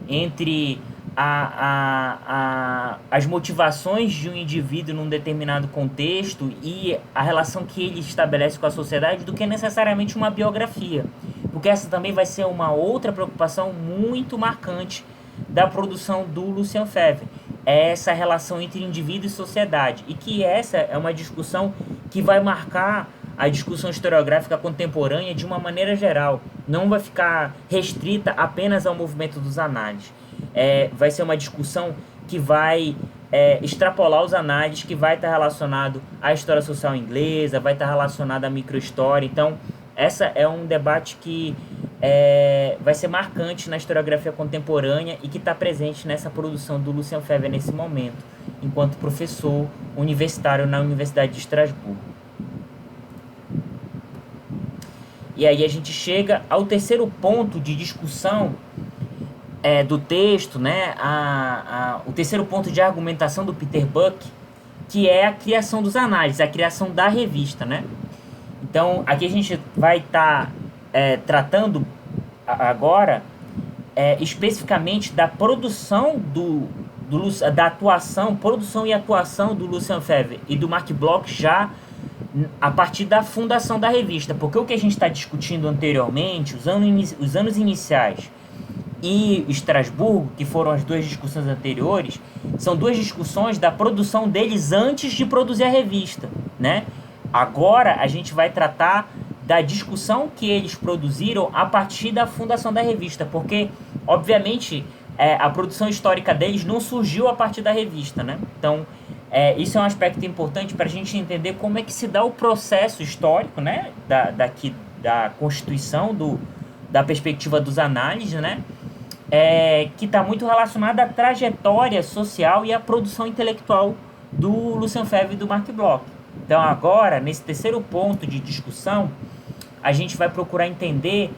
entre as motivações de um indivíduo num determinado contexto e a relação que ele estabelece com a sociedade, do que necessariamente uma biografia. Porque essa também vai ser uma outra preocupação muito marcante da produção do Lucien Febvre. É essa relação entre indivíduo e sociedade. E que essa é uma discussão que vai marcar a discussão historiográfica contemporânea de uma maneira geral. Não vai ficar restrita apenas ao movimento dos análises. Vai ser uma discussão que vai extrapolar os análises, que vai estar relacionado à história social inglesa, vai estar relacionado à microhistória. Então, essa é um debate que vai ser marcante na historiografia contemporânea e que está presente nessa produção do Lucien Febvre nesse momento, enquanto professor universitário na Universidade de Estrasburgo. E aí a gente chega ao terceiro ponto de discussão do texto, né? O terceiro ponto de argumentação do Peter Buck, que é a criação dos análises, a criação da revista, né? Então, aqui a gente vai estar tratando agora especificamente da produção da produção e atuação do Lucien Febvre e do Marc Bloch já a partir da fundação da revista, porque o que a gente está discutindo anteriormente, os anos iniciais e Estrasburgo, que foram as duas discussões anteriores, são duas discussões da produção deles antes de produzir a revista, né? Agora a gente vai tratar da discussão que eles produziram a partir da fundação da revista, porque, obviamente, a produção histórica deles não surgiu a partir da revista, né? Então, isso é um aspecto importante para a gente entender como é que se dá o processo histórico, né? Da constituição da perspectiva dos análises, né? Que está muito relacionada à trajetória social e à produção intelectual do Lucien Febvre e do Marc Bloch. Então agora, nesse terceiro ponto de discussão, a gente vai procurar entender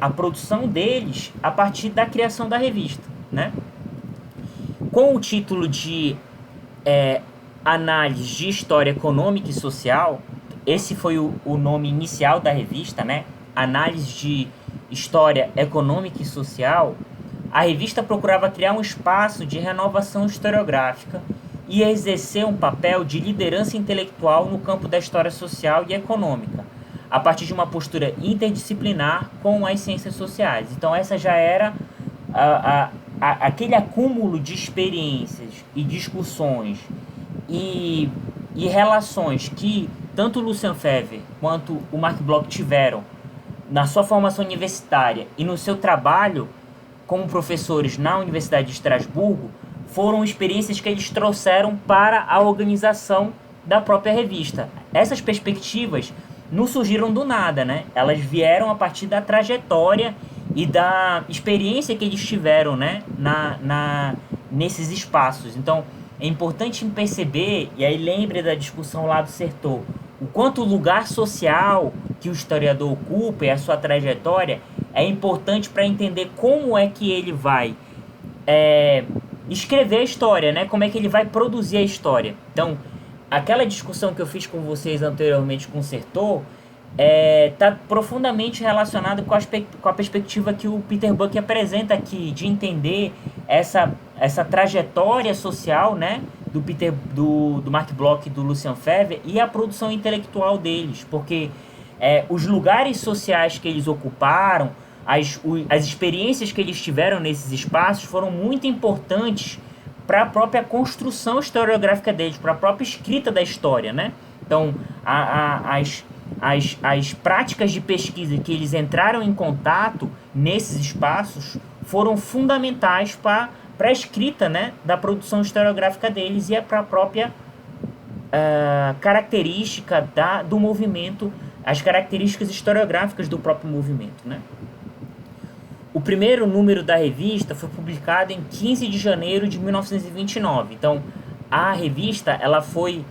a produção deles a partir da criação da revista, né? Com o título de Análise de História Econômica e Social, esse foi o nome inicial da revista, né? Análise de História Econômica e Social. A revista procurava criar um espaço de renovação historiográfica e exercer um papel de liderança intelectual no campo da história social e econômica, a partir de uma postura interdisciplinar com as ciências sociais. Então essa já era aquele acúmulo de experiências e discussões e relações que tanto o Lucien Febvre quanto o Marc Bloch tiveram na sua formação universitária e no seu trabalho como professores na Universidade de Estrasburgo, foram experiências que eles trouxeram para a organização da própria revista. Essas perspectivas não surgiram do nada, né? Elas vieram a partir da trajetória e da experiência que eles tiveram, né? Nesses espaços. Então, é importante perceber, e aí lembre da discussão lá do Sertor, o quanto o lugar social que o historiador ocupa e a sua trajetória é importante para entender como é que ele vai escrever a história, né? Como é que ele vai produzir a história. Então, aquela discussão que eu fiz com vocês anteriormente com o Sertor está profundamente relacionada com a perspectiva que o Peter Buck apresenta aqui, de entender essa trajetória social, né? Do Marc Bloch e do Lucien Febvre e a produção intelectual deles, porque os lugares sociais que eles ocuparam, as experiências que eles tiveram nesses espaços foram muito importantes para a própria construção historiográfica deles, para a própria escrita da história, né? Então, as práticas de pesquisa que eles entraram em contato nesses espaços foram fundamentais para a escrita, né, da produção historiográfica deles e para a própria característica do movimento, as características historiográficas do próprio movimento, né? O primeiro número da revista foi publicado em 15 de janeiro de 1929. Então, a revista ela foi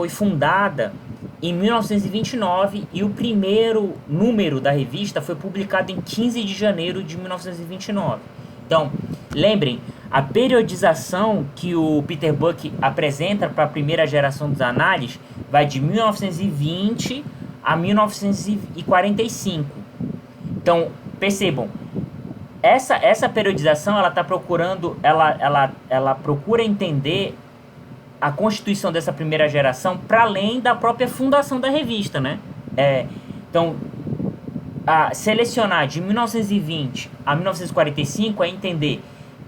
fundada em 1929 e o primeiro número da revista foi publicado em 15 de janeiro de 1929. Então, lembrem, a periodização que o Peter Buck apresenta para a primeira geração dos análises vai de 1920 a 1945. Então, percebam, essa periodização ela está procurando, ela procura entender a constituição dessa primeira geração para além da própria fundação da revista, né? Então, selecionar de 1920 a 1945 é entender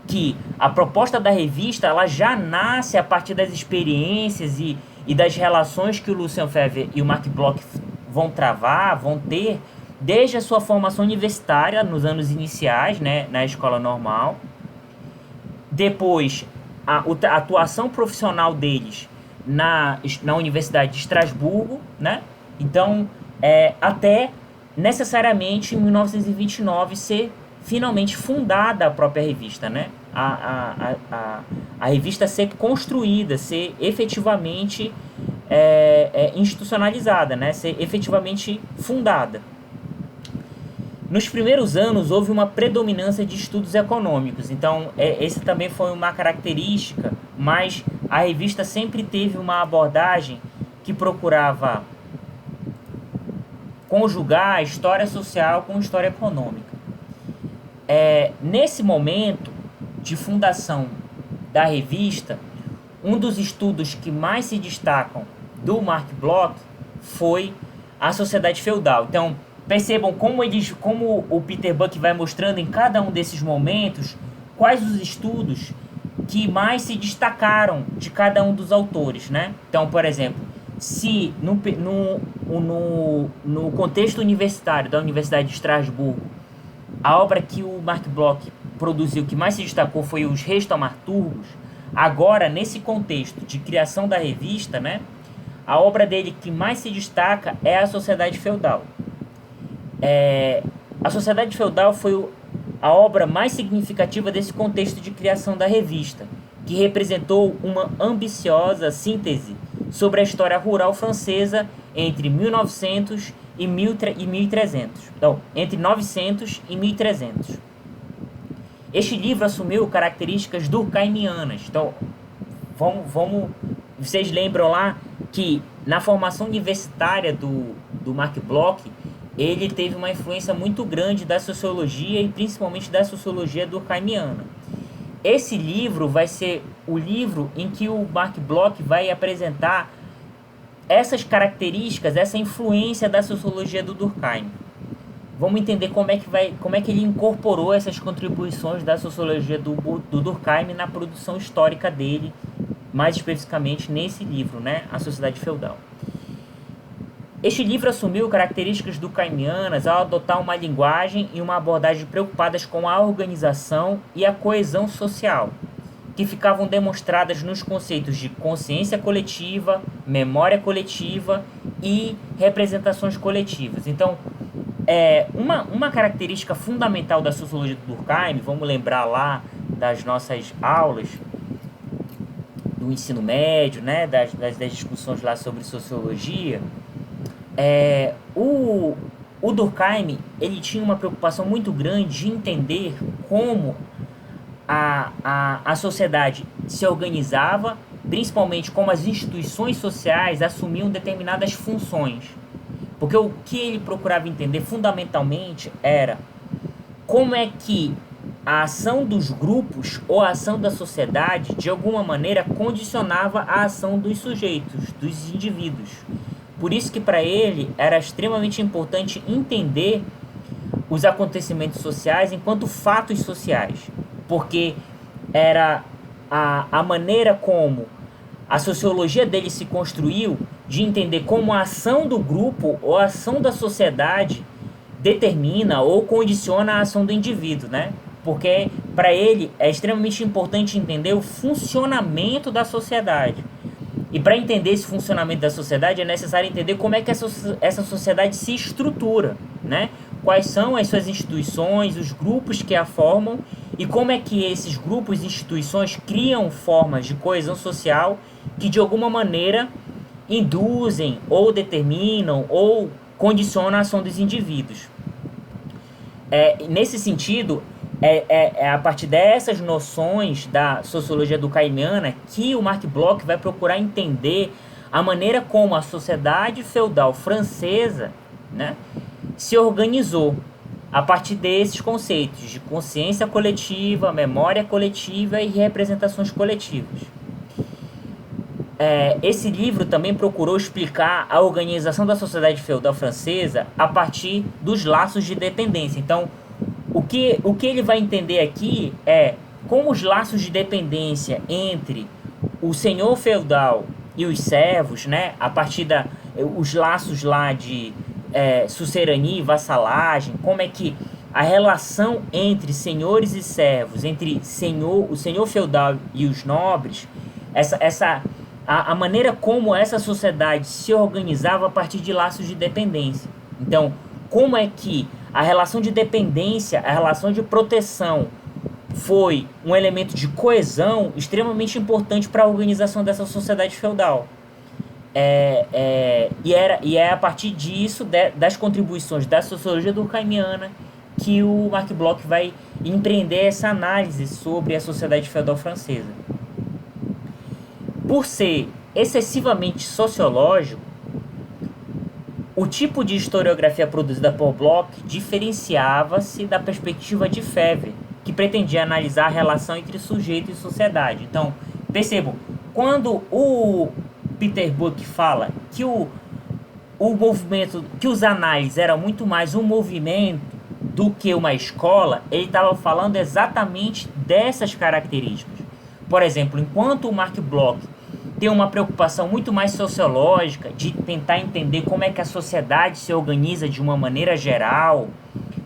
que a proposta da revista ela já nasce a partir das experiências e das relações que o Lucien Febvre e o Marc Bloch vão ter desde a sua formação universitária nos anos iniciais, né, na escola normal. Depois, a atuação profissional deles na Universidade de Estrasburgo, né? Então, até necessariamente em 1929 ser finalmente fundada a própria revista, né? A revista ser construída, ser efetivamente institucionalizada, né? Ser efetivamente fundada. Nos primeiros anos houve uma predominância de estudos econômicos, então essa também foi uma característica, mas a revista sempre teve uma abordagem que procurava conjugar a história social com a história econômica. Nesse momento de fundação da revista, um dos estudos que mais se destacam do Mark Bloch foi a sociedade feudal. Então, percebam como o Peter Buck vai mostrando em cada um desses momentos quais os estudos que mais se destacaram de cada um dos autores, né? Então, por exemplo, se no contexto universitário da Universidade de Estrasburgo, a obra que o Mark Bloch produziu que mais se destacou foi Os Reis Taumaturgos, agora, nesse contexto de criação da revista, né, a obra dele que mais se destaca é a Sociedade Feudal. A Sociedade Feudal foi a obra mais significativa desse contexto de criação da revista, que representou uma ambiciosa síntese sobre a história rural francesa entre 1900 e 1300. Então, entre 900 e 1300. Este livro assumiu características durkheimianas. Então, vocês lembram lá que na formação universitária do Mark Bloch, ele teve uma influência muito grande da sociologia e principalmente da sociologia durkheimiana. Esse livro vai ser o livro em que o Mark Bloch vai apresentar essas características, essa influência da sociologia do Durkheim. Vamos entender como é que ele incorporou essas contribuições da sociologia do Durkheim na produção histórica dele, mais especificamente nesse livro, né, A Sociedade Feudal. Este livro assumiu características durkheimianas ao adotar uma linguagem e uma abordagem preocupadas com a organização e a coesão social, que ficavam demonstradas nos conceitos de consciência coletiva, memória coletiva e representações coletivas. Então, uma característica fundamental da sociologia do Durkheim, vamos lembrar lá das nossas aulas do ensino médio, né, das discussões lá sobre sociologia, o Durkheim ele tinha uma preocupação muito grande de entender como a sociedade se organizava, principalmente como as instituições sociais assumiam determinadas funções. Porque o que ele procurava entender fundamentalmente era como é que a ação dos grupos ou a ação da sociedade, de alguma maneira, condicionava a ação dos sujeitos, dos indivíduos. Por isso que para ele era extremamente importante entender os acontecimentos sociais enquanto fatos sociais, porque era a maneira como a sociologia dele se construiu de entender como a ação do grupo ou a ação da sociedade determina ou condiciona a ação do indivíduo, né? Porque para ele é extremamente importante entender o funcionamento da sociedade. E para entender esse funcionamento da sociedade é necessário entender como é que essa sociedade se estrutura, né? Quais são as suas instituições, os grupos que a formam e como é que esses grupos e instituições criam formas de coesão social que de alguma maneira induzem ou determinam ou condicionam a ação dos indivíduos. Nesse sentido, a partir dessas noções da sociologia durkheimiana que o Mark Bloch vai procurar entender a maneira como a sociedade feudal francesa, né, se organizou a partir desses conceitos de consciência coletiva, memória coletiva e representações coletivas. Esse livro também procurou explicar a organização da sociedade feudal francesa a partir dos laços de dependência. Então, o que ele vai entender aqui é como os laços de dependência entre o senhor feudal e os servos, né, a partir os laços lá de sucerania e vassalagem, como é que a relação entre senhores e servos, entre o senhor feudal e os nobres, a maneira como essa sociedade se organizava a partir de laços de dependência. Então, como é que a relação de dependência, a relação de proteção foi um elemento de coesão extremamente importante para a organização dessa sociedade feudal. E é a partir disso, das contribuições da sociologia durkheimiana, que o Marc Bloch vai empreender essa análise sobre a sociedade feudal francesa. Por ser excessivamente sociológico, o tipo de historiografia produzida por Bloch diferenciava-se da perspectiva de Febvre, que pretendia analisar a relação entre sujeito e sociedade. Então, percebam, quando o Peter Buck fala que o movimento, que os análises eram muito mais um movimento do que uma escola, ele estava falando exatamente dessas características. Por exemplo, enquanto o Marc Bloch tem uma preocupação muito mais sociológica de tentar entender como é que a sociedade se organiza de uma maneira geral,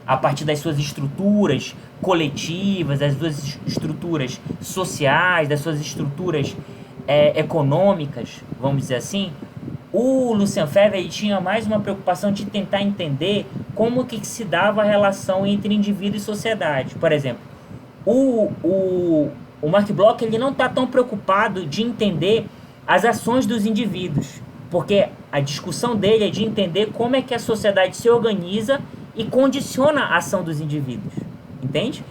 a partir das suas estruturas coletivas, das suas estruturas sociais, das suas estruturas econômicas, vamos dizer assim, o Lucien Febvre ele tinha mais uma preocupação de tentar entender como que se dava a relação entre indivíduo e sociedade. Por exemplo, o Marc Bloch ele não está tão preocupado de entender as ações dos indivíduos, porque a discussão dele é de entender como é que a sociedade se organiza e condiciona a ação dos indivíduos, entende?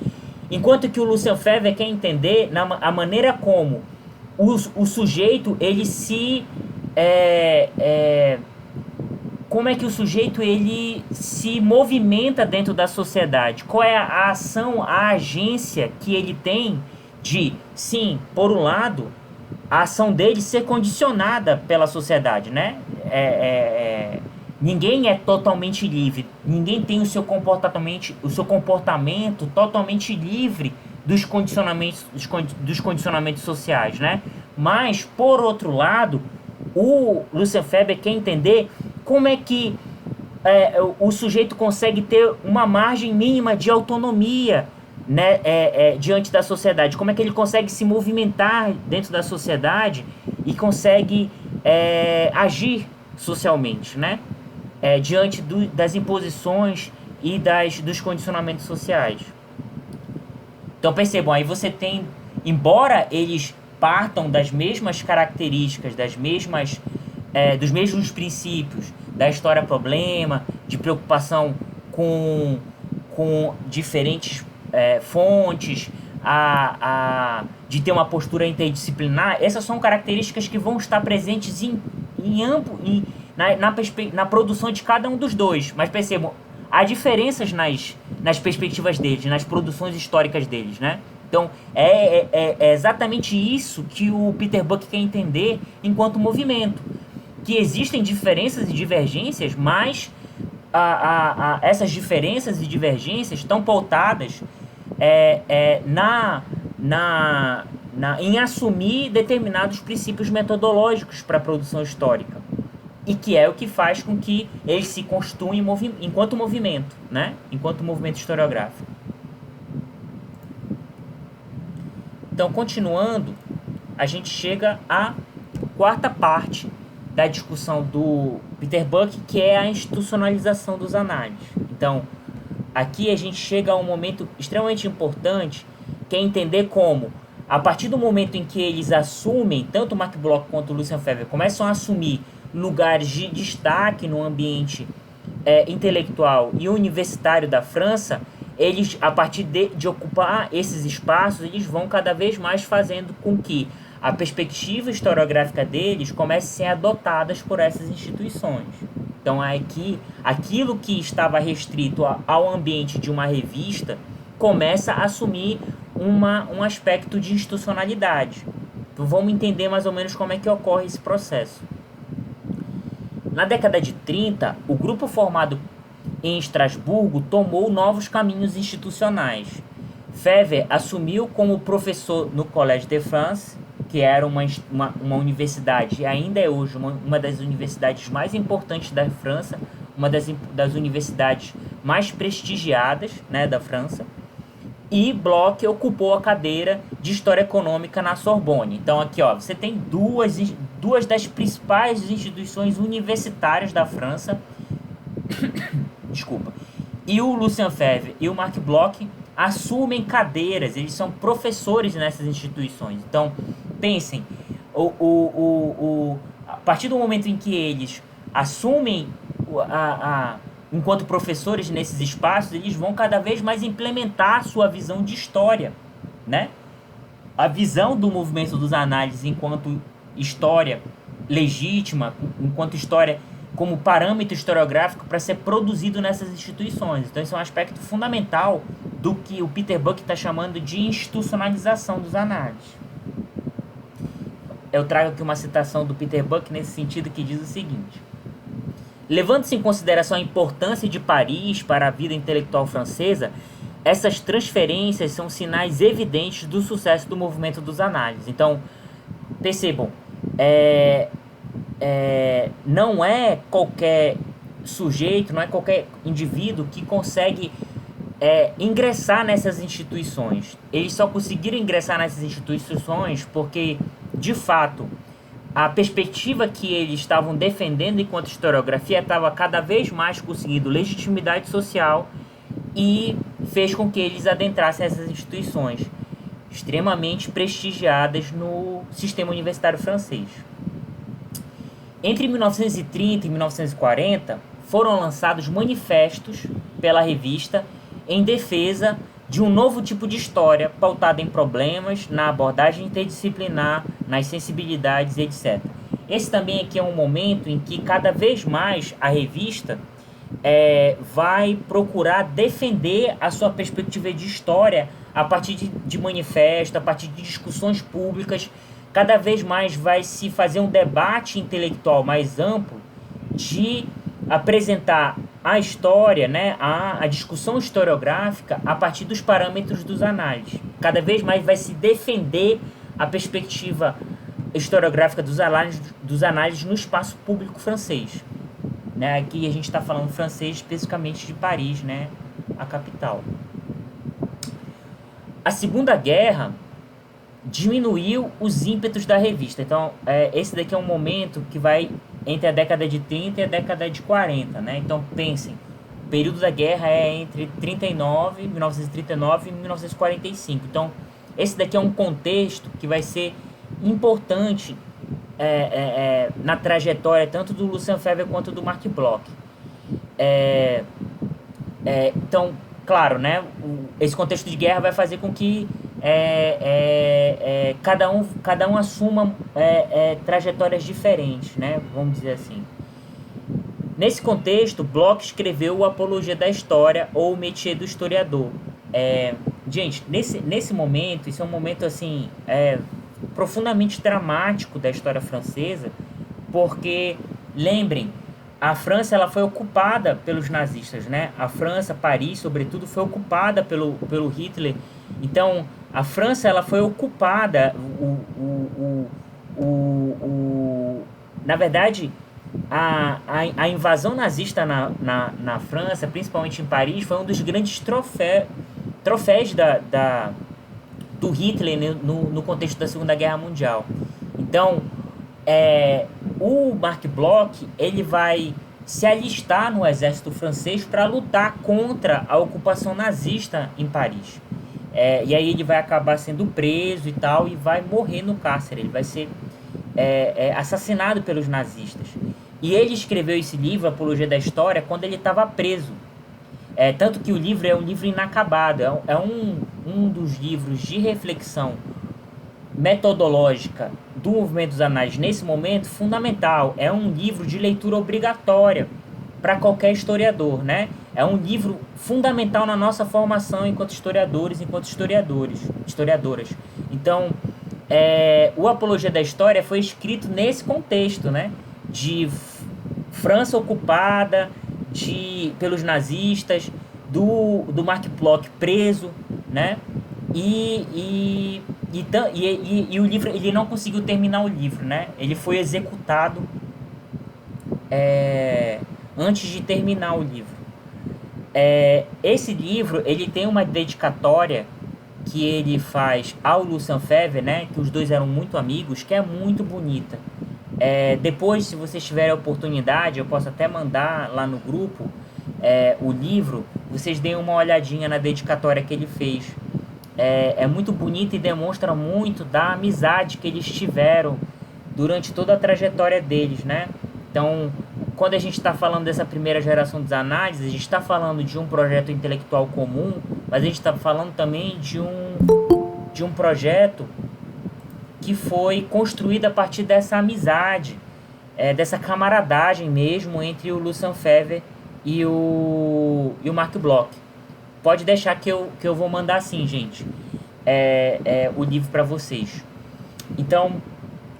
Enquanto que o Lucien Febvre quer entender a maneira como o sujeito ele como é que o sujeito ele se movimenta dentro da sociedade, qual é a ação, a agência que ele tem de, sim, por um lado, a ação dele ser condicionada pela sociedade, né? Ninguém é totalmente livre, ninguém tem o seu comportamento totalmente livre dos condicionamentos sociais, né? Mas, por outro lado, o Lucien Febvre quer entender como é que o sujeito consegue ter uma margem mínima de autonomia, né, diante da sociedade, como é que ele consegue se movimentar dentro da sociedade e consegue agir socialmente, né, diante das imposições e dos condicionamentos sociais. Então percebam, aí você tem, embora eles partam das mesmas características, dos mesmos princípios da história-problema, de preocupação com diferentes fontes, de ter uma postura interdisciplinar, essas são características que vão estar presentes na produção de cada um dos dois. Mas percebam, há diferenças nas perspectivas deles, nas produções históricas deles, né? Então, é exatamente isso que o Peter Buck quer entender enquanto movimento. Que existem diferenças e divergências, mas essas diferenças e divergências estão pautadas em assumir determinados princípios metodológicos para a produção histórica. E que é o que faz com que eles se constituam enquanto movimento, né? Enquanto movimento historiográfico. Então, continuando, a gente chega à quarta parte da discussão do Peter Buck, que é a institucionalização dos análises. Então, aqui a gente chega a um momento extremamente importante, que é entender como, a partir do momento em que eles assumem, tanto o Marc Bloch quanto o Lucien Febvre, começam a assumir lugares de destaque no ambiente intelectual e universitário da França, eles, a partir de ocupar esses espaços, eles vão cada vez mais fazendo com que a perspectiva historiográfica deles comece a ser adotada por essas instituições. Então, aqui, aquilo que estava restrito ao ambiente de uma revista começa a assumir um aspecto de institucionalidade. Então, vamos entender mais ou menos como é que ocorre esse processo. Na década de 30, o grupo formado em Estrasburgo tomou novos caminhos institucionais. Febvre assumiu como professor no Collège de France, que era uma universidade, e ainda é hoje uma das universidades mais importantes da França, uma das universidades mais prestigiadas, né, da França. E Bloch ocupou a cadeira de História Econômica na Sorbonne. Então aqui, ó, você tem duas das principais instituições universitárias da França desculpa. E o Lucien Febvre e o Marc Bloch assumem cadeiras, eles são professores nessas instituições. Então, pensem, a partir do momento em que eles assumem enquanto professores nesses espaços, eles vão cada vez mais implementar a sua visão de história, né? A visão do movimento dos análises enquanto história legítima, enquanto história como parâmetro historiográfico para ser produzido nessas instituições. Então, esse é um aspecto fundamental do que o Peter Buck está chamando de institucionalização dos análises. Eu trago aqui uma citação do Peter Buck nesse sentido, que diz o seguinte: levando-se em consideração a importância de Paris para a vida intelectual francesa, essas transferências são sinais evidentes do sucesso do movimento dos análises. Então, percebam, não é qualquer sujeito, não é qualquer indivíduo que consegue ingressar nessas instituições. Eles só conseguiram ingressar nessas instituições porque, de fato, a perspectiva que eles estavam defendendo enquanto historiografia estava cada vez mais conseguindo legitimidade social e fez com que eles adentrassem essas instituições extremamente prestigiadas no sistema universitário francês. Entre 1930 e 1940, foram lançados manifestos pela revista em defesa de um novo tipo de história pautada em problemas, na abordagem interdisciplinar, nas sensibilidades, etc. Esse também aqui é um momento em que cada vez mais a revista vai procurar defender a sua perspectiva de história a partir de manifesto, a partir de discussões públicas. Cada vez mais vai se fazer um debate intelectual mais amplo de apresentar a história, né, a discussão historiográfica a partir dos parâmetros dos análises. Cada vez mais vai se defender a perspectiva historiográfica dos análises no espaço público francês. Né? Aqui a gente está falando francês especificamente de Paris, né, a capital. A Segunda Guerra diminuiu os ímpetos da revista. Então, esse daqui é um momento que vai entre a década de 30 e a década de 40, né? Então, pensem, o período da guerra é entre 1939 e 1945. Então, esse daqui é um contexto que vai ser importante na trajetória tanto do Lucien Febvre quanto do Marc Bloch. Então, claro, né, esse contexto de guerra vai fazer com que cada um assuma trajetórias diferentes, né, vamos dizer assim. Nesse contexto, Bloch escreveu o Apologia da História, ou o Métier do Historiador. Gente, nesse momento, isso é um momento assim, profundamente dramático da história francesa, porque, lembrem, a França ela foi ocupada pelos nazistas, né? A França, Paris, sobretudo, foi ocupada pelo Hitler. Então, a França ela foi ocupada, na verdade, a invasão nazista na França, principalmente em Paris, foi um dos grandes troféus do Hitler no contexto da Segunda Guerra Mundial. Então, o Marc Bloch ele vai se alistar no exército francês para lutar contra a ocupação nazista em Paris. E aí ele vai acabar sendo preso e tal, e vai morrer no cárcere. Ele vai ser assassinado pelos nazistas. E ele escreveu esse livro, Apologia da História, quando ele estava preso. Tanto que o livro é um livro inacabado, é um dos livros de reflexão metodológica do movimento dos análises nesse momento fundamental. É um livro de leitura obrigatória para qualquer historiador, né? É um livro fundamental na nossa formação enquanto historiadores, historiadoras. Então, o Apologia da História foi escrito nesse contexto, né? De França ocupada pelos nazistas, do Marc Bloch preso, né? E o livro, ele não conseguiu terminar o livro, né? Ele foi executado antes de terminar o livro. Esse livro, ele tem uma dedicatória que ele faz ao Lucien Febvre, né? Que os dois eram muito amigos, que é muito bonita. Depois, se vocês tiverem a oportunidade, eu posso até mandar lá no grupo o livro, vocês deem uma olhadinha na dedicatória que ele fez. É muito bonito e demonstra muito da amizade que eles tiveram durante toda a trajetória deles, né? Então, quando a gente está falando dessa primeira geração dos análises, a gente está falando de um projeto intelectual comum, mas a gente está falando também de um projeto que foi construído a partir dessa amizade, dessa camaradagem mesmo entre o Lucien Febvre e o Marc Bloch. Pode deixar que eu vou mandar assim, gente, o livro para vocês. Então,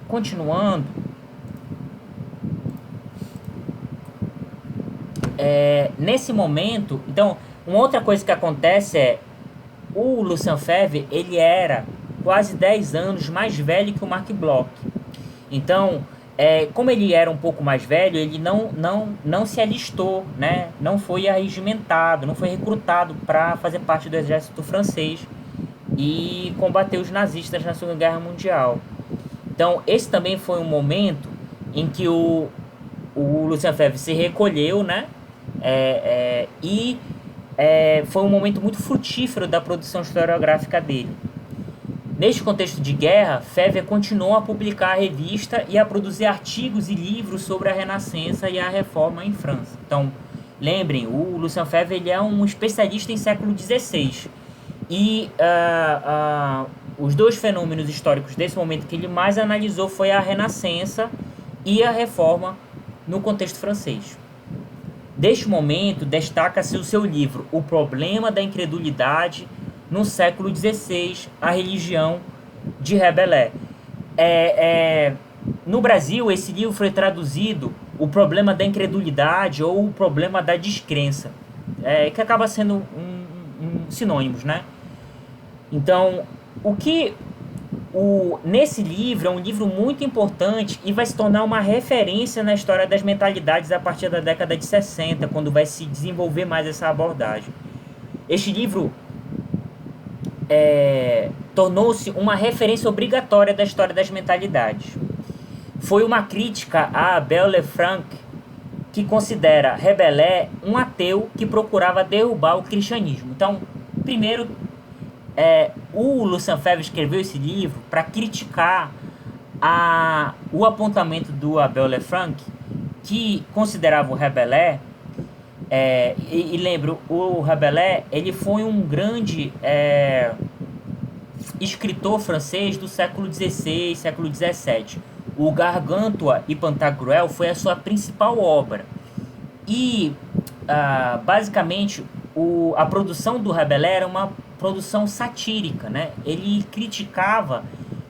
continuando, nesse momento, então, uma outra coisa que acontece o Lucien Febvre, ele era quase 10 anos mais velho que o Marc Bloch. Então, como ele era um pouco mais velho, ele não se alistou, né? Não foi arregimentado, não foi recrutado para fazer parte do exército francês e combater os nazistas na Segunda Guerra Mundial. Então, esse também foi um momento em que o Lucien Febvre se recolheu, né? E foi um momento muito frutífero da produção historiográfica dele. Neste contexto de guerra, Febvre continuou a publicar a revista e a produzir artigos e livros sobre a Renascença e a Reforma em França. Então, lembrem, o Lucien Febvre ele é um especialista em século XVI. E os dois fenômenos históricos desse momento que ele mais analisou foi a Renascença e a Reforma no contexto francês. Deste momento, destaca-se o seu livro O Problema da Incredulidade no século XVI, a religião de Rabelais. No Brasil, esse livro foi traduzido O Problema da Incredulidade ou O Problema da Descrença, que acaba sendo sinônimos, né? Então, nesse livro, é um livro muito importante e vai se tornar uma referência na história das mentalidades a partir da década de 60, quando vai se desenvolver mais essa abordagem. Este livro tornou-se uma referência obrigatória da história das mentalidades. Foi uma crítica a Abel Lefranc, que considera Rabelais um ateu que procurava derrubar o cristianismo. Então, primeiro, o Lucien Febvre escreveu esse livro para criticar o apontamento do Abel Lefranc, que considerava o Rabelais, e lembro, o Rabelais ele foi um grande escritor francês do século XVI, século XVII. O Gargantua e Pantagruel foi a sua principal obra. E, basicamente, a produção do Rabelais era uma produção satírica, né? Ele criticava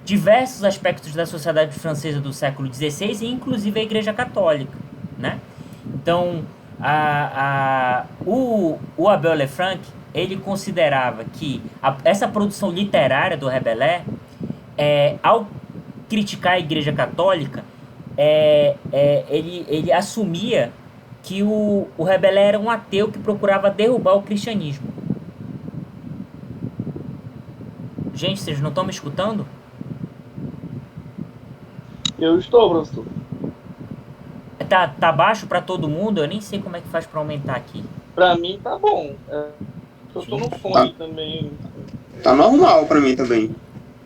diversos aspectos da sociedade francesa do século XVI e, inclusive, a Igreja Católica, né? Então, o Abel Lefranc, ele considerava que essa produção literária do Rabelais, ao criticar a Igreja Católica, ele assumia que o Rabelais era um ateu que procurava derrubar o cristianismo. Gente, vocês não estão me escutando? Eu estou, professor. Tá baixo para todo mundo? Eu nem sei como é que faz para aumentar aqui. Pra mim tá bom. Eu tô no fone também. Tá normal pra mim também.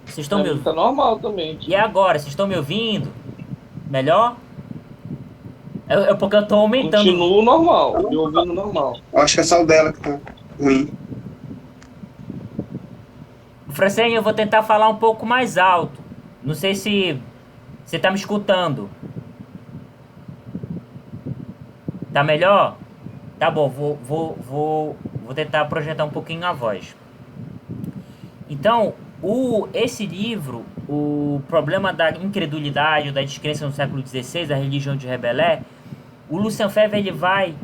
Vocês estão me ouvindo? Tá normal também. E agora, vocês estão me ouvindo? Melhor? Porque eu tô aumentando. Continuo normal, me ouvindo normal. Eu acho que é só o dela que tá ruim. Francês, eu vou tentar falar um pouco mais alto. Não sei se você tá me escutando. Tá melhor? Tá bom, vou tentar projetar um pouquinho a voz. Então, esse livro, O Problema da Incredulidade ou da Descrença no século XVI, a religião de Rabelais, o Lucien Febvre ele vai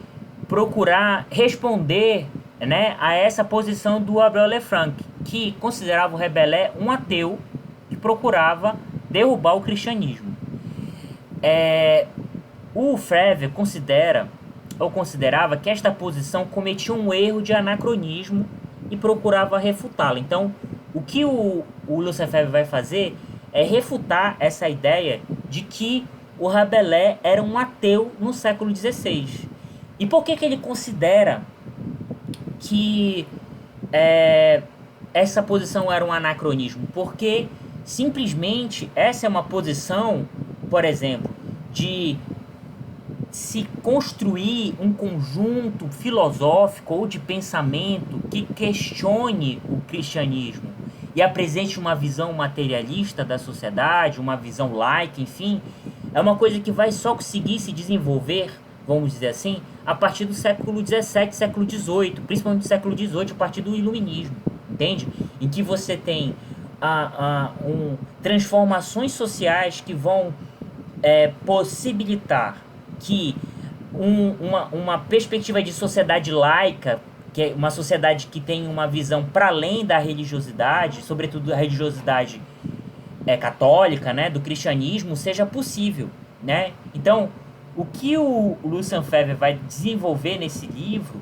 procurar responder, né, a essa posição do Abel Lefranc, que considerava o Rabelais um ateu que procurava derrubar o cristianismo. O Febvre considerava que esta posição cometia um erro de anacronismo e procurava refutá-la. Então, o que o Lucien Febvre vai fazer é refutar essa ideia de que o Rabelais era um ateu no século XVI. E por que ele considera que essa posição era um anacronismo? Porque simplesmente essa é uma posição, por exemplo, de se construir um conjunto filosófico ou de pensamento que questione o cristianismo e apresente uma visão materialista da sociedade, uma visão laica, enfim, é uma coisa que vai só conseguir se desenvolver, vamos dizer assim, a partir do século XVII, século XVIII, principalmente do século XVIII, a partir do iluminismo, entende? Em que você tem transformações sociais que vão possibilitar que uma perspectiva de sociedade laica, que é uma sociedade que tem uma visão para além da religiosidade, sobretudo da religiosidade católica, né, do cristianismo, seja possível, né? Então, o que o Lucian Febvre vai desenvolver nesse livro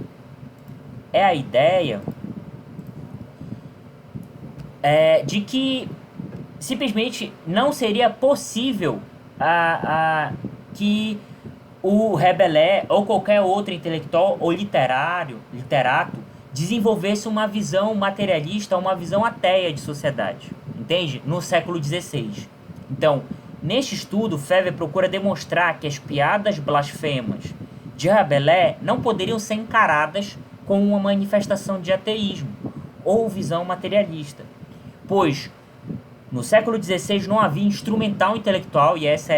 é a ideia de que simplesmente não seria possível que o Rabelais ou qualquer outro intelectual ou literato desenvolvesse uma visão materialista, uma visão ateia de sociedade, entende? No século XVI. Então, neste estudo, Febvre procura demonstrar que as piadas blasfemas de Rabelais não poderiam ser encaradas como uma manifestação de ateísmo ou visão materialista, pois no século XVI não havia instrumental intelectual, e esse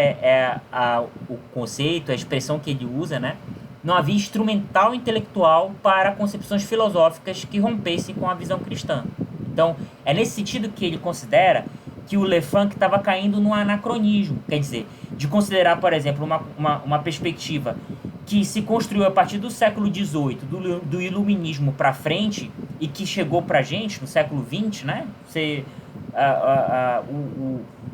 o conceito, a expressão que ele usa, né? Não havia instrumental intelectual para concepções filosóficas que rompessem com a visão cristã. Então, é nesse sentido que ele considera que o Le Franc estava caindo no anacronismo, quer dizer, de considerar, por exemplo, uma perspectiva que se construiu a partir do século XVIII, do iluminismo para frente, e que chegou para a gente no século XX, né?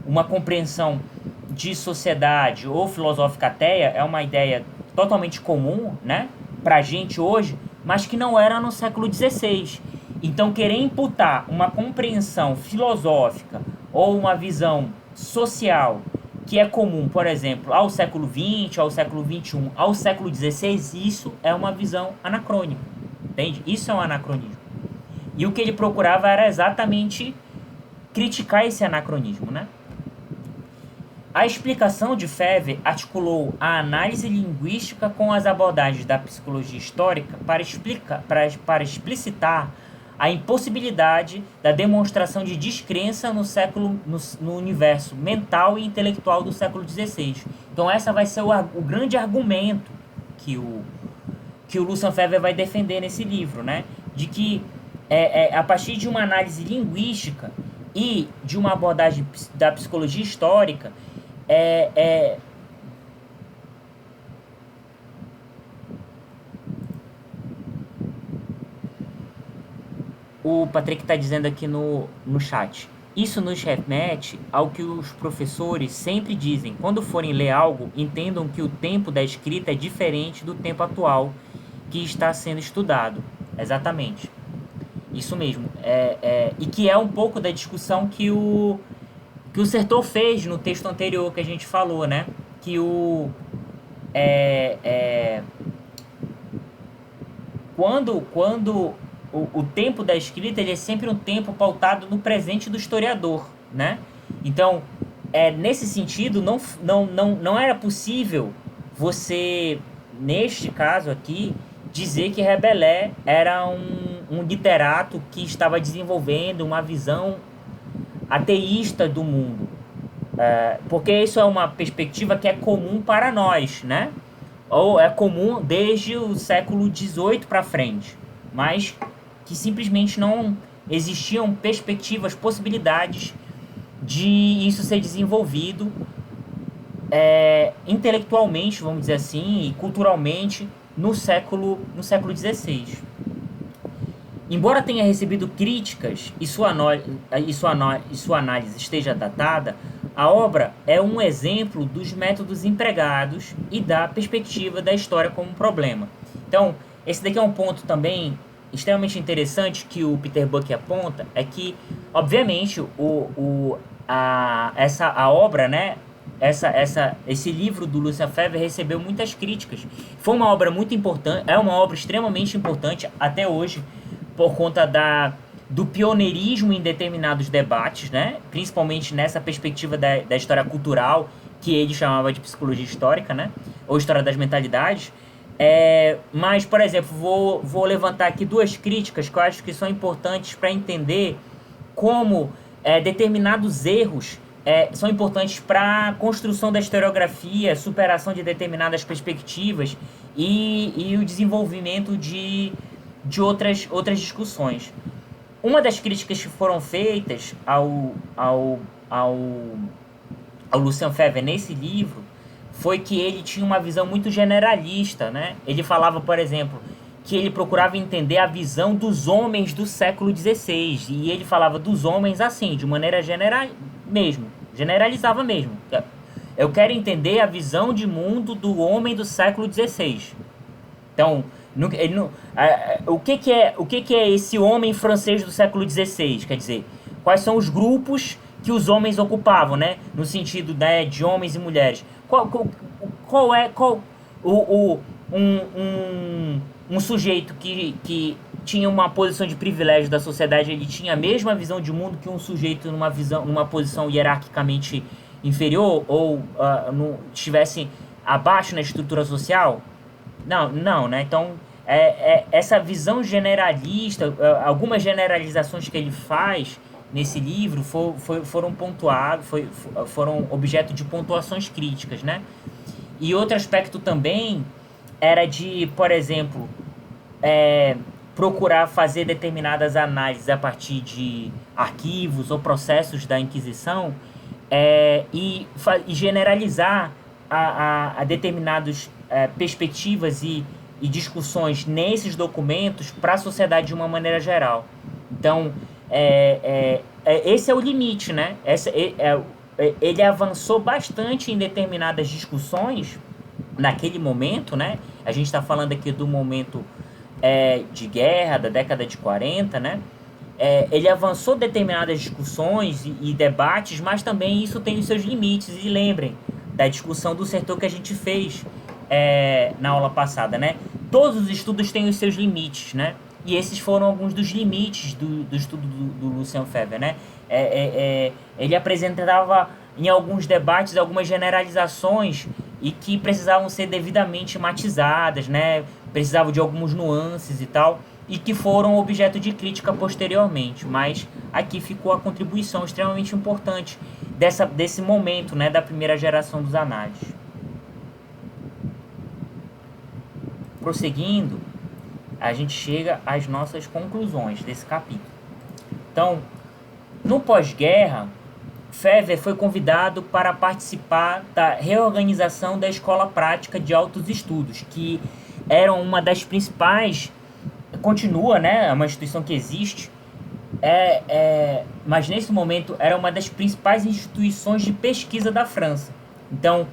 Uma compreensão de sociedade ou filosófica ateia é uma ideia totalmente comum, né, pra gente hoje, mas que não era no século XVI. Então, querer imputar uma compreensão filosófica ou uma visão social que é comum, por exemplo, ao século XX, ao século XXI, ao século XVI, isso é uma visão anacrônica, entende? Isso é um anacronismo. E o que ele procurava era exatamente criticar esse anacronismo, né? A explicação de Febvre articulou a análise linguística com as abordagens da psicologia histórica para explicitar a impossibilidade da demonstração de descrença no universo mental e intelectual do século XVI. Então essa vai ser o grande argumento que o Lucian Febvre vai defender nesse livro, né? De que a partir de uma análise linguística e de uma abordagem da psicologia histórica, o Patrick está dizendo aqui no chat. Isso nos remete ao que os professores sempre dizem. Quando forem ler algo, entendam que o tempo da escrita é diferente do tempo atual que está sendo estudado. Exatamente. Isso mesmo. E que é um pouco da discussão que o Sertor fez no texto anterior que a gente falou, né? Que quando o tempo da escrita ele é sempre um tempo pautado no presente do historiador, né? Então, nesse sentido, não era possível você, neste caso aqui, dizer que Rabelais era um literato que estava desenvolvendo uma visão ateísta do mundo, porque isso é uma perspectiva que é comum para nós, né? Ou é comum desde o século XVIII para frente, mas que simplesmente não existiam perspectivas, possibilidades de isso ser desenvolvido intelectualmente, vamos dizer assim, e culturalmente no século XVI. Embora tenha recebido críticas e sua análise esteja datada, a obra é um exemplo dos métodos empregados e da perspectiva da história como problema. Então, esse daqui é um ponto também extremamente interessante que o Peter Buck aponta, é que, obviamente, a obra, né, esse livro do Lucien Febvre recebeu muitas críticas. Foi uma obra muito importante, é uma obra extremamente importante até hoje, por conta do pioneirismo em determinados debates, né? Principalmente nessa perspectiva da história cultural, que ele chamava de psicologia histórica, né? Ou história das mentalidades. Mas, por exemplo, vou levantar aqui duas críticas que eu acho que são importantes para entender como determinados erros são importantes para a construção da historiografia, superação de determinadas perspectivas e o desenvolvimento de outras discussões. Uma das críticas que foram feitas ao Lucien Febvre nesse livro foi que ele tinha uma visão muito generalista, né? Ele falava, por exemplo, que ele procurava entender a visão dos homens do século XVI. E ele falava dos homens assim, de maneira generalizava mesmo. Eu quero entender a visão de mundo do homem do século XVI. Então, o que é esse homem francês do século XVI? Quer dizer, quais são os grupos que os homens ocupavam, né? No sentido, né, de homens e mulheres. Um sujeito que tinha uma posição de privilégio da sociedade, ele tinha a mesma visão de mundo que um sujeito numa posição hierarquicamente inferior ou estivesse abaixo na estrutura social? Não, né? Então, essa visão generalista, algumas generalizações que ele faz nesse livro foram pontuados, foram objeto de pontuações críticas, né? E outro aspecto também era de, por exemplo, procurar fazer determinadas análises a partir de arquivos ou processos da Inquisição e generalizar a determinadas perspectivas e discussões nesses documentos para a sociedade de uma maneira geral. Então, esse é o limite, né? Ele avançou bastante em determinadas discussões naquele momento, né? A gente está falando aqui do momento de guerra, da década de 40, né? Ele avançou determinadas discussões e debates, mas também isso tem os seus limites. E lembrem da discussão do setor que a gente fez na aula passada, né? Todos os estudos têm os seus limites, né? E esses foram alguns dos limites do estudo do Lucien Febvre, né? Ele apresentava em alguns debates algumas generalizações e que precisavam ser devidamente matizadas, né? Precisavam de algumas nuances e tal, e que foram objeto de crítica posteriormente. Mas aqui ficou a contribuição extremamente importante desse momento, né? Da primeira geração dos análises. Prosseguindo, a gente chega às nossas conclusões desse capítulo. Então, no pós-guerra, Febvre foi convidado para participar da reorganização da Escola Prática de Altos Estudos, que era uma das principais, continua, né, é uma instituição que existe, mas nesse momento era uma das principais instituições de pesquisa da França. Então,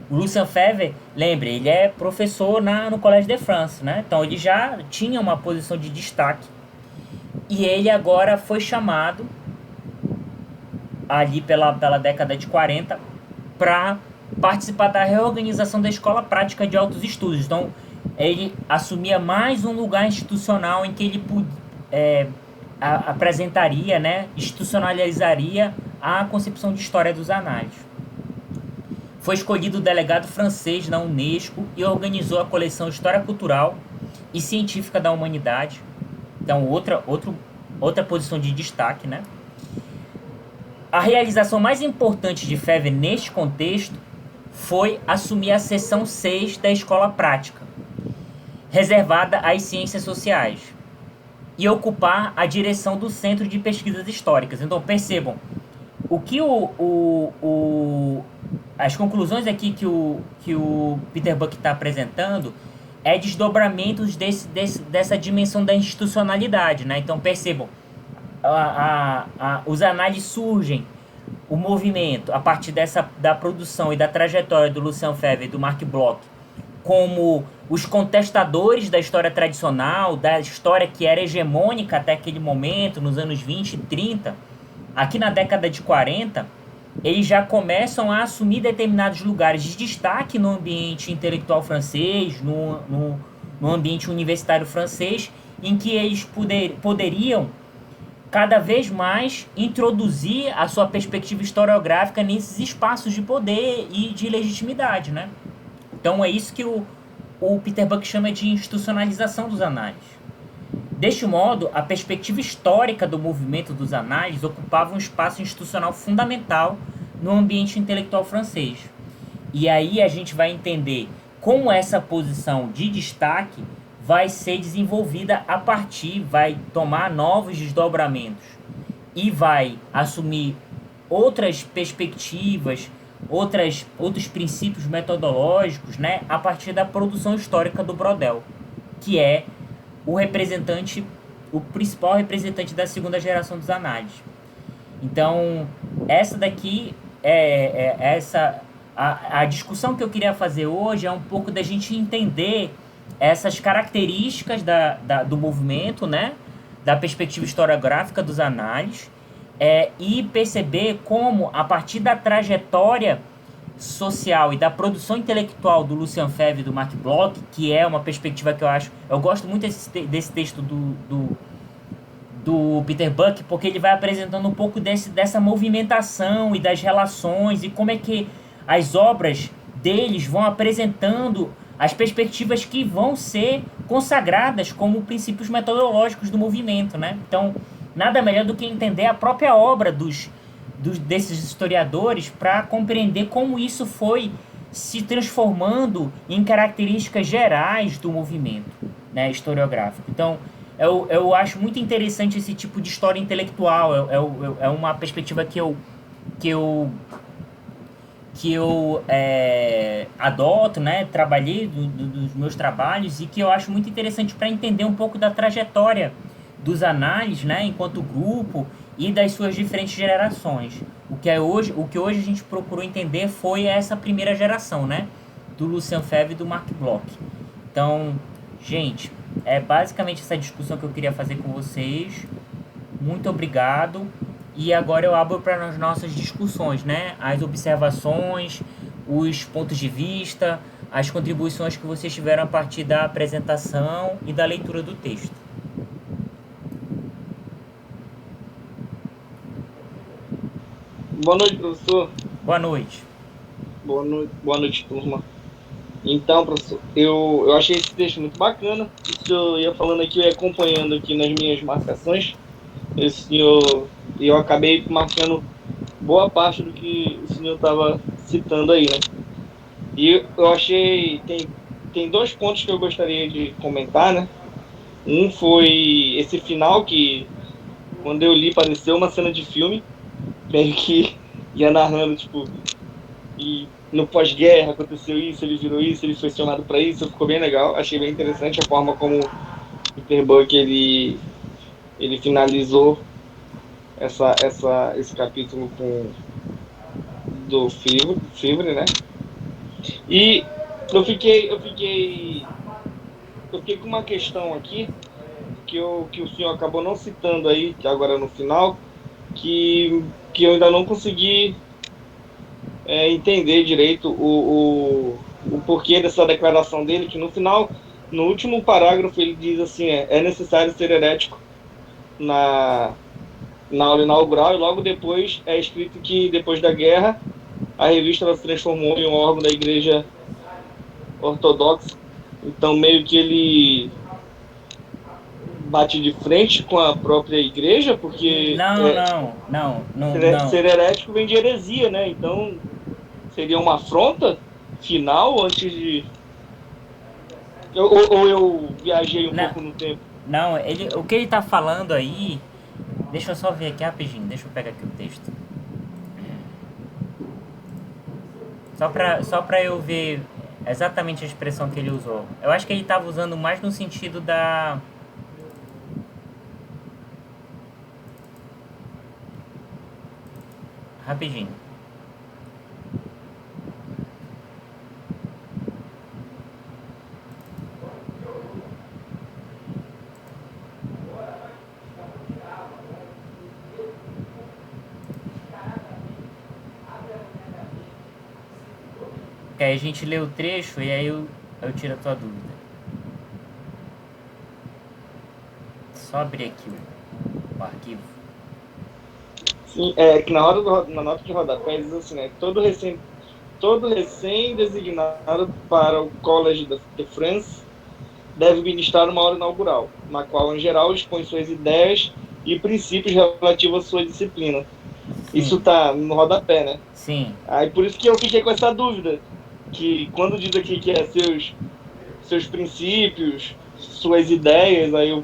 o Lucien Febvre, lembre, ele é professor no Collège de France, né? Então ele já tinha uma posição de destaque e ele agora foi chamado ali pela década de 40 para participar da reorganização da Escola Prática de Altos Estudos. Então ele assumia mais um lugar institucional em que ele apresentaria, né, institucionalizaria a concepção de história dos análises. Foi escolhido o delegado francês na Unesco e organizou a coleção História Cultural e Científica da Humanidade. Então, outra posição de destaque, né? A realização mais importante de Febvre neste contexto foi assumir a seção 6 da Escola Prática, reservada às ciências sociais, e ocupar a direção do Centro de Pesquisas Históricas. Então, percebam, o que as conclusões aqui que o Peter Buck está apresentando é desdobramentos dessa dimensão da institucionalidade, né? Então percebam, os análises surgem, o movimento, a partir da produção e da trajetória do Lucien Febvre e do Marc Bloch, como os contestadores da história tradicional, da história que era hegemônica até aquele momento, nos anos 20 e 30, aqui na década de 40, eles já começam a assumir determinados lugares de destaque no ambiente intelectual francês, no ambiente universitário francês, em que eles poderiam cada vez mais introduzir a sua perspectiva historiográfica nesses espaços de poder e de legitimidade, né? Então é isso que o Peter Buck chama de institucionalização dos análises. Deste modo, a perspectiva histórica do movimento dos análises ocupava um espaço institucional fundamental no ambiente intelectual francês. E aí a gente vai entender como essa posição de destaque vai ser desenvolvida a partir, vai tomar novos desdobramentos e vai assumir outras perspectivas, outros princípios metodológicos, né, a partir da produção histórica do Brodel, que é o principal representante da segunda geração dos análises. Então, essa daqui a discussão que eu queria fazer hoje é um pouco da gente entender essas características do movimento, né, da perspectiva historiográfica dos análises, e perceber como, a partir da trajetória social e da produção intelectual do Lucien Febvre e do Marc Bloch, que é uma perspectiva que eu gosto muito desse texto do Peter Buck, porque ele vai apresentando um pouco dessa movimentação e das relações e como é que as obras deles vão apresentando as perspectivas que vão ser consagradas como princípios metodológicos do movimento, né? Então, nada melhor do que entender a própria obra desses historiadores para compreender como isso foi se transformando em características gerais do movimento, né, historiográfico. Então, eu acho muito interessante esse tipo de história intelectual. É uma perspectiva que eu adoto, né, trabalhei dos meus trabalhos e que eu acho muito interessante para entender um pouco da trajetória dos análises, né, enquanto grupo e das suas diferentes gerações. O que hoje a gente procurou entender foi essa primeira geração, né, do Lucien Febvre e do Marc Bloch. Então, gente, é basicamente essa discussão que eu queria fazer com vocês. Muito obrigado. E agora eu abro para as nossas discussões, né? As observações, os pontos de vista, as contribuições que vocês tiveram a partir da apresentação e da leitura do texto. Boa noite, professor. Boa noite. Boa noite, turma. Então, professor, eu achei esse texto muito bacana. Isso eu ia falando aqui, eu ia acompanhando aqui nas minhas marcações. Eu acabei marcando boa parte do que o senhor estava citando aí, né? E eu achei... Tem dois pontos que eu gostaria de comentar, né? Um foi esse final que, quando eu li, pareceu uma cena de filme, meio que ia narrando, tipo... E no pós-guerra aconteceu isso, ele virou isso, ele foi chamado para isso, ficou bem legal. Achei bem interessante a forma como o Peter Buck ele finalizou esse capítulo do Fivre, né? E eu fiquei com uma questão aqui que o senhor acabou não citando aí, agora no final, que eu ainda não consegui entender direito o porquê dessa declaração dele, que no final, no último parágrafo, ele diz assim, é necessário ser herético na aula inaugural, e logo depois é escrito que, depois da guerra, a revista ela se transformou em um órgão da Igreja Ortodoxa. Então, meio que ele bate de frente com a própria igreja, porque Não. Ser herético vem de heresia, né? Então, seria uma afronta final antes de... Ou eu viajei um pouco no tempo? Não, o que ele tá falando aí... Deixa eu só ver aqui rapidinho, deixa eu pegar aqui o texto. Só pra eu ver exatamente a expressão que ele usou. Eu acho que ele tava usando mais no sentido da... Rapidinho. Porque aí a gente lê o trecho e aí eu tiro a tua dúvida. Só abrir aqui o arquivo. Sim, que na nota de rodapé diz assim, né? Todo recém designado para o College de France deve ministrar uma aula inaugural, na qual, em geral, expõe suas ideias e princípios relativos à sua disciplina. Sim. Isso tá no rodapé, né? Sim. Aí por isso que eu fiquei com essa dúvida, que quando diz aqui que é seus princípios, suas ideias, aí eu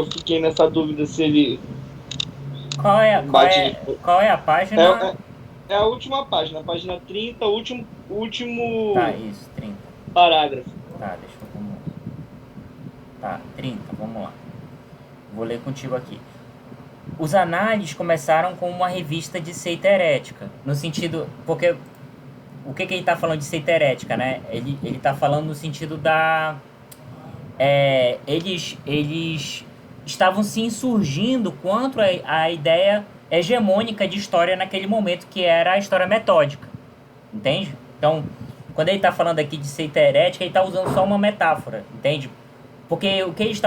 fiquei nessa dúvida se ele bate de... Qual é a página? É a última página, a página 30, último Tá, isso, 30. parágrafo. Tá, deixa eu... Tá, 30, vamos lá. Vou ler contigo aqui. Os análises começaram com uma revista de seita herética. No sentido... Porque... O que ele está falando de seita herética, né? Ele está falando no sentido da... Eles estavam se insurgindo contra a ideia hegemônica de história naquele momento, que era a história metódica. Entende? Então, quando ele está falando aqui de seita herética, ele está usando só uma metáfora. Entende? Porque o que eles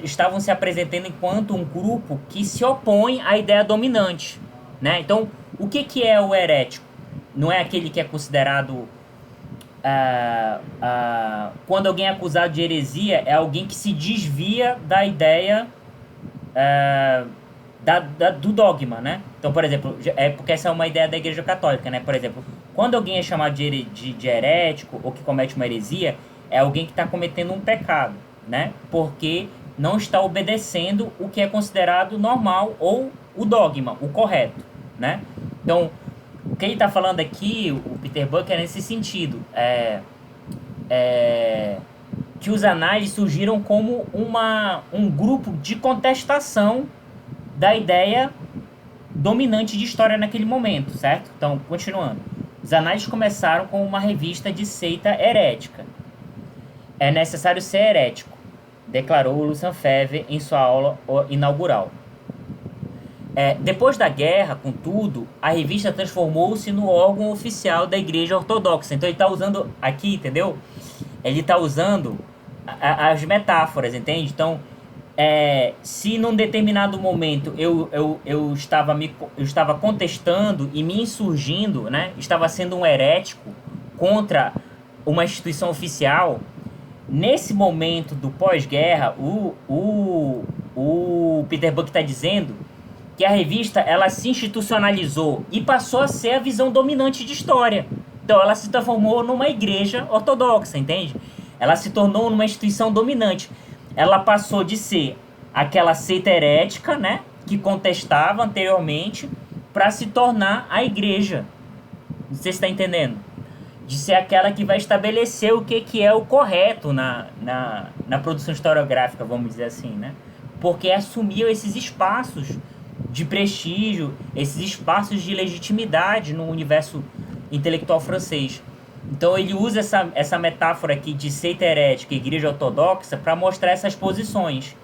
estavam se apresentando enquanto um grupo que se opõe à ideia dominante, né? Então, o que é o herético? Não é aquele que é considerado... quando alguém é acusado de heresia, é alguém que se desvia da ideia do dogma, né? Então, por exemplo, porque essa é uma ideia da Igreja Católica, né? Por exemplo, quando alguém é chamado de herético ou que comete uma heresia, é alguém que está cometendo um pecado, né? Porque não está obedecendo o que é considerado normal ou o dogma, o correto, né? Então, o que ele está falando aqui, o Peter Buck, é nesse sentido. Que os análises surgiram como um grupo de contestação da ideia dominante de história naquele momento, certo? Então, continuando. Os análises começaram com uma revista de seita herética. É necessário ser herético, declarou Lucian Febvre em sua aula inaugural. Depois da guerra, contudo, a revista transformou-se no órgão oficial da Igreja Ortodoxa. Então ele está usando aqui, entendeu? Ele está usando as metáforas, entende? Então, se num determinado momento eu estava contestando e me insurgindo, né? Estava sendo um herético contra uma instituição oficial, nesse momento do pós-guerra, o Peter Buck está dizendo que a revista ela se institucionalizou e passou a ser a visão dominante de história. Então ela se transformou numa igreja ortodoxa, entende? Ela se tornou uma instituição dominante. Ela passou de ser aquela seita herética, né, que contestava anteriormente, para se tornar a igreja. Não sei se está entendendo. De ser aquela que vai estabelecer o que é o correto na produção historiográfica, vamos dizer assim, né? Porque assumiu esses espaços de prestígio, esses espaços de legitimidade no universo intelectual francês. Então ele usa essa metáfora aqui de seita herética e igreja ortodoxa para mostrar essas posições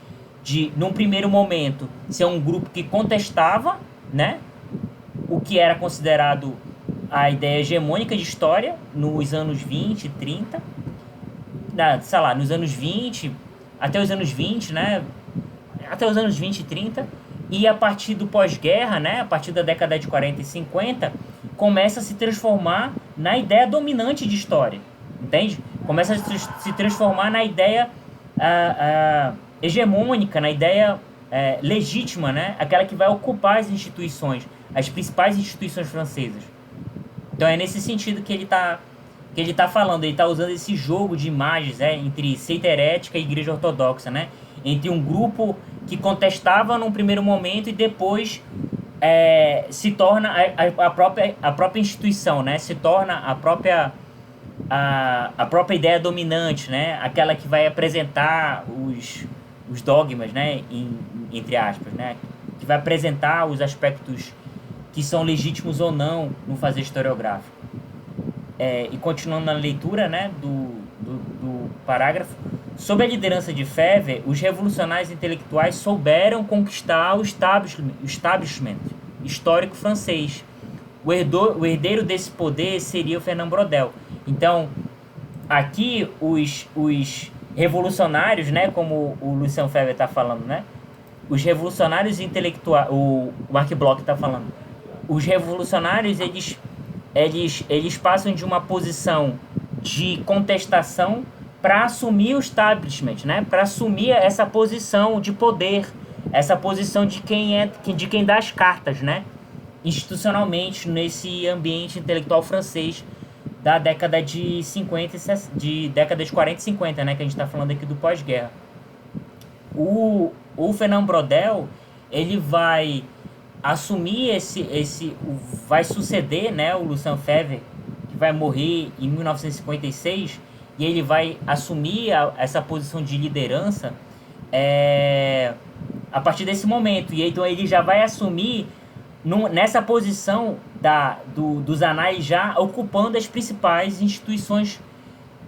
de, num primeiro momento, ser um grupo que contestava, né, o que era considerado a ideia hegemônica de história nos anos 20, 30, sei lá, nos anos 20, até os anos 20, né, até os anos 20 e 30, e a partir do pós-guerra, né, a partir da década de 40 e 50, começa a se transformar na ideia dominante de história, entende? Começa a se transformar na ideia hegemônica, na ideia legítima, né, aquela que vai ocupar as instituições, as principais instituições francesas. Então é nesse sentido que ele tá falando, ele está usando esse jogo de imagens entre seita herética e igreja ortodoxa, né? Entre um grupo que contestava num primeiro momento e depois se torna a própria instituição, né? Se torna a própria ideia dominante, né? Aquela que vai apresentar os dogmas, né? Entre aspas, né? Que vai apresentar os aspectos que são legítimos ou não no fazer historiográfico. E continuando na leitura, né, do parágrafo, sob a liderança de Febvre, os revolucionários intelectuais souberam conquistar o establishment histórico francês, o herdeiro desse poder seria o Fernand Braudel. Então, aqui os revolucionários, né, como o Lucien Febvre está falando, né, os revolucionários intelectuais, o Marc Bloch está falando, os revolucionários eles passam de uma posição de contestação para assumir o establishment, né, para assumir essa posição de poder, essa posição de quem dá as cartas, né, institucionalmente nesse ambiente intelectual francês da década de 50 década de 40 e 50, né, que a gente está falando aqui do pós-guerra. O Fernand Braudel, ele vai assumir vai suceder, né, o Lucien Febvre, que vai morrer em 1956, e ele vai assumir essa posição de liderança a partir desse momento. E então ele já vai assumir nessa posição dos anais, já ocupando as principais instituições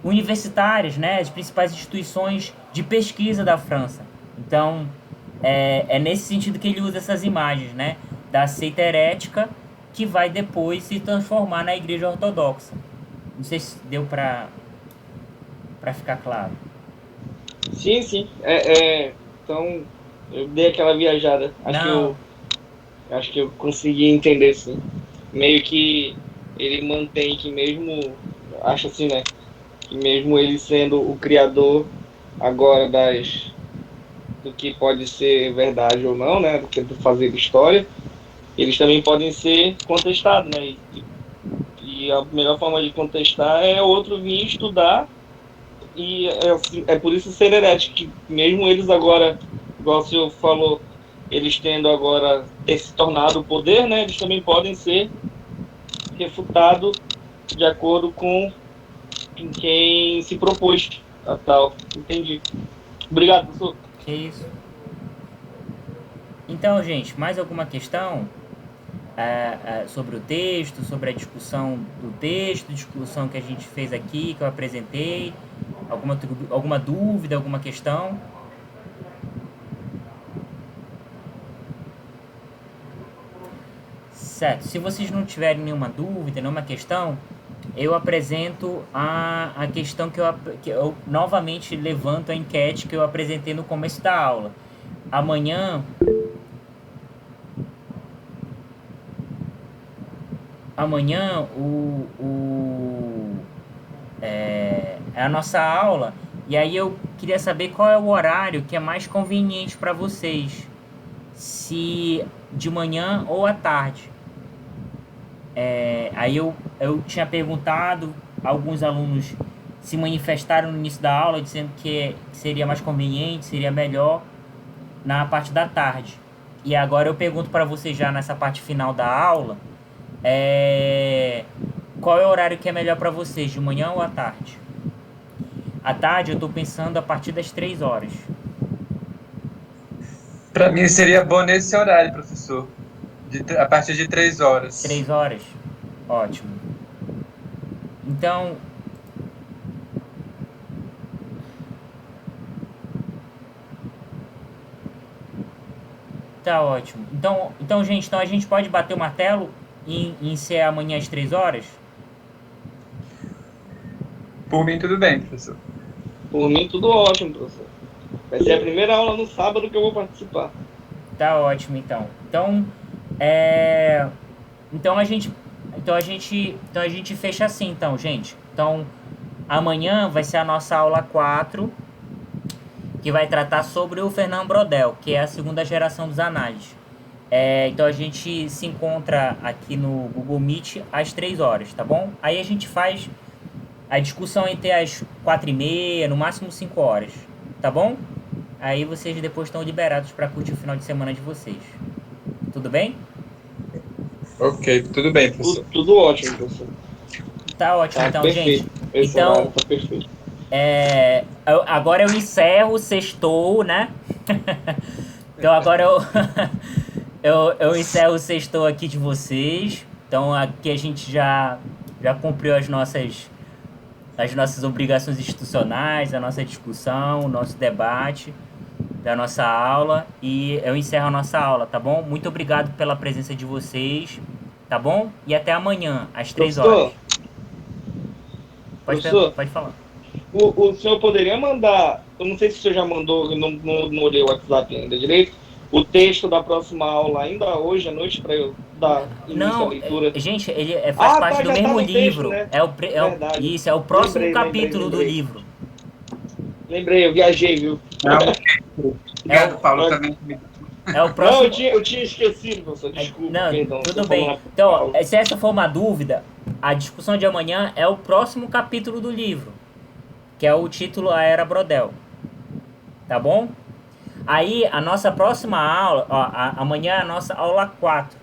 universitárias, né, as principais instituições de pesquisa da França. Então, é nesse sentido que ele usa essas imagens, né, da seita herética que vai depois se transformar na Igreja Ortodoxa. Não sei se deu para ficar claro. Sim. Então, eu dei aquela viajada. Acho que eu consegui entender, sim. Meio que ele mantém que mesmo... Acho assim, né? Que mesmo ele sendo o criador agora do que pode ser verdade ou não, né? Do que fazer história, eles também podem ser contestados, né? E a melhor forma de contestar é outro vir estudar, e é por isso ser herético, que mesmo eles agora, igual o senhor falou, eles tendo agora ter se tornado o poder, né? Eles também podem ser refutados de acordo com quem se propôs a tal. Entendi. Obrigado, professor. Que isso. Então, gente, mais alguma questão sobre o texto, sobre a discussão do texto, discussão que a gente fez aqui, que eu apresentei? Alguma dúvida, alguma questão? Certo. Se vocês não tiverem nenhuma dúvida, nenhuma questão, eu apresento a questão que eu novamente levanto a enquete que eu apresentei no começo da aula. Amanhã é a nossa aula, e aí eu queria saber qual é o horário que é mais conveniente para vocês, se de manhã ou à tarde. Aí eu tinha perguntado, alguns alunos se manifestaram no início da aula dizendo que seria mais conveniente, seria melhor na parte da tarde. E agora eu pergunto para vocês já nessa parte final da aula, qual é o horário que é melhor para vocês, de manhã ou à tarde? À tarde eu estou pensando a partir das 3 horas. Para mim seria bom nesse horário, professor. A partir de 3 horas. 3 horas? Ótimo. Então, tá ótimo. Então, gente, a gente pode bater o martelo em ser amanhã às 3 horas? Por mim, tudo bem, professor. Por mim, tudo ótimo, professor. Vai ser a primeira aula no sábado que eu vou participar. Tá ótimo, então. Então a gente fecha assim, então, gente. Então, amanhã vai ser a nossa aula 4, que vai tratar sobre o Fernand Braudel, que é a segunda geração dos análises. Então a gente se encontra aqui no Google Meet às 3 horas, tá bom? Aí a gente faz a discussão entre as 4h30, no máximo 5 horas, tá bom? Aí vocês depois estão liberados para curtir o final de semana de vocês. Tudo bem? Ok, tudo bem, professor. Tudo ótimo, professor. Tá ótimo, Tá então, perfeito. gente. Esse Então, horário tá perfeito. agora eu encerro o sextou, né? Então agora eu encerro o sextou aqui de vocês. Então aqui a gente já cumpriu as nossas obrigações institucionais, a nossa discussão, o nosso debate da nossa aula, e eu encerro a nossa aula, tá bom? Muito obrigado pela presença de vocês tá bom? E até amanhã, às 3 Professor, horas. professor, Pode falar. o senhor poderia mandar, eu não sei se o senhor já mandou, eu não olhei o WhatsApp ainda direito, o texto da próxima aula ainda hoje à noite para eu dar início à Não, leitura. gente, ele faz parte tá, do já tá mesmo no texto, livro. né? Verdade. Isso, é o próximo Lembrei. capítulo do livro. Lembrei, eu viajei, viu? Obrigado, Paulo, Não, também. É o não, próximo. eu tinha esquecido, professor, desculpa, Não, perdão. tudo tô bem. falando Então, mal. se essa for uma dúvida, a discussão de amanhã é o próximo capítulo do livro, que é o título A Era Brodel. Tá bom? Aí, a nossa próxima aula, ó, amanhã é a nossa aula 4.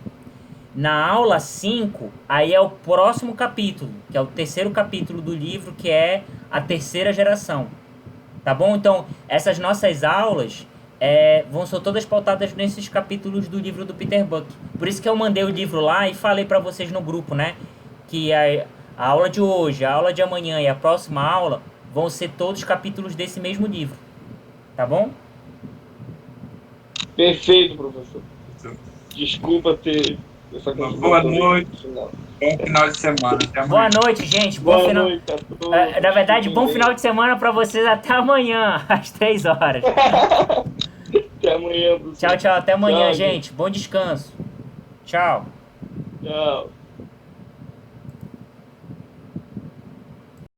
Na aula 5, aí é o próximo capítulo, que é o terceiro capítulo do livro, que é a terceira geração. Tá bom? Então, essas nossas aulas vão ser todas pautadas nesses capítulos do livro do Peter Buck. Por isso que eu mandei o livro lá e falei pra vocês no grupo, né? Que a aula de hoje, a aula de amanhã e a próxima aula vão ser todos capítulos desse mesmo livro. Tá bom? Perfeito, professor. Desculpa ter essa Uma confusão boa toda aí noite. no final. Bom final de semana. Até Boa amanhã. noite, gente. Bom Boa final. noite a todos. Na verdade, Fiquem bom bem. final de semana pra vocês até amanhã, às 3 horas. Até amanhã, professor. Tchau, tchau. Até amanhã, Tchau, gente. Bom descanso. Tchau. Tchau.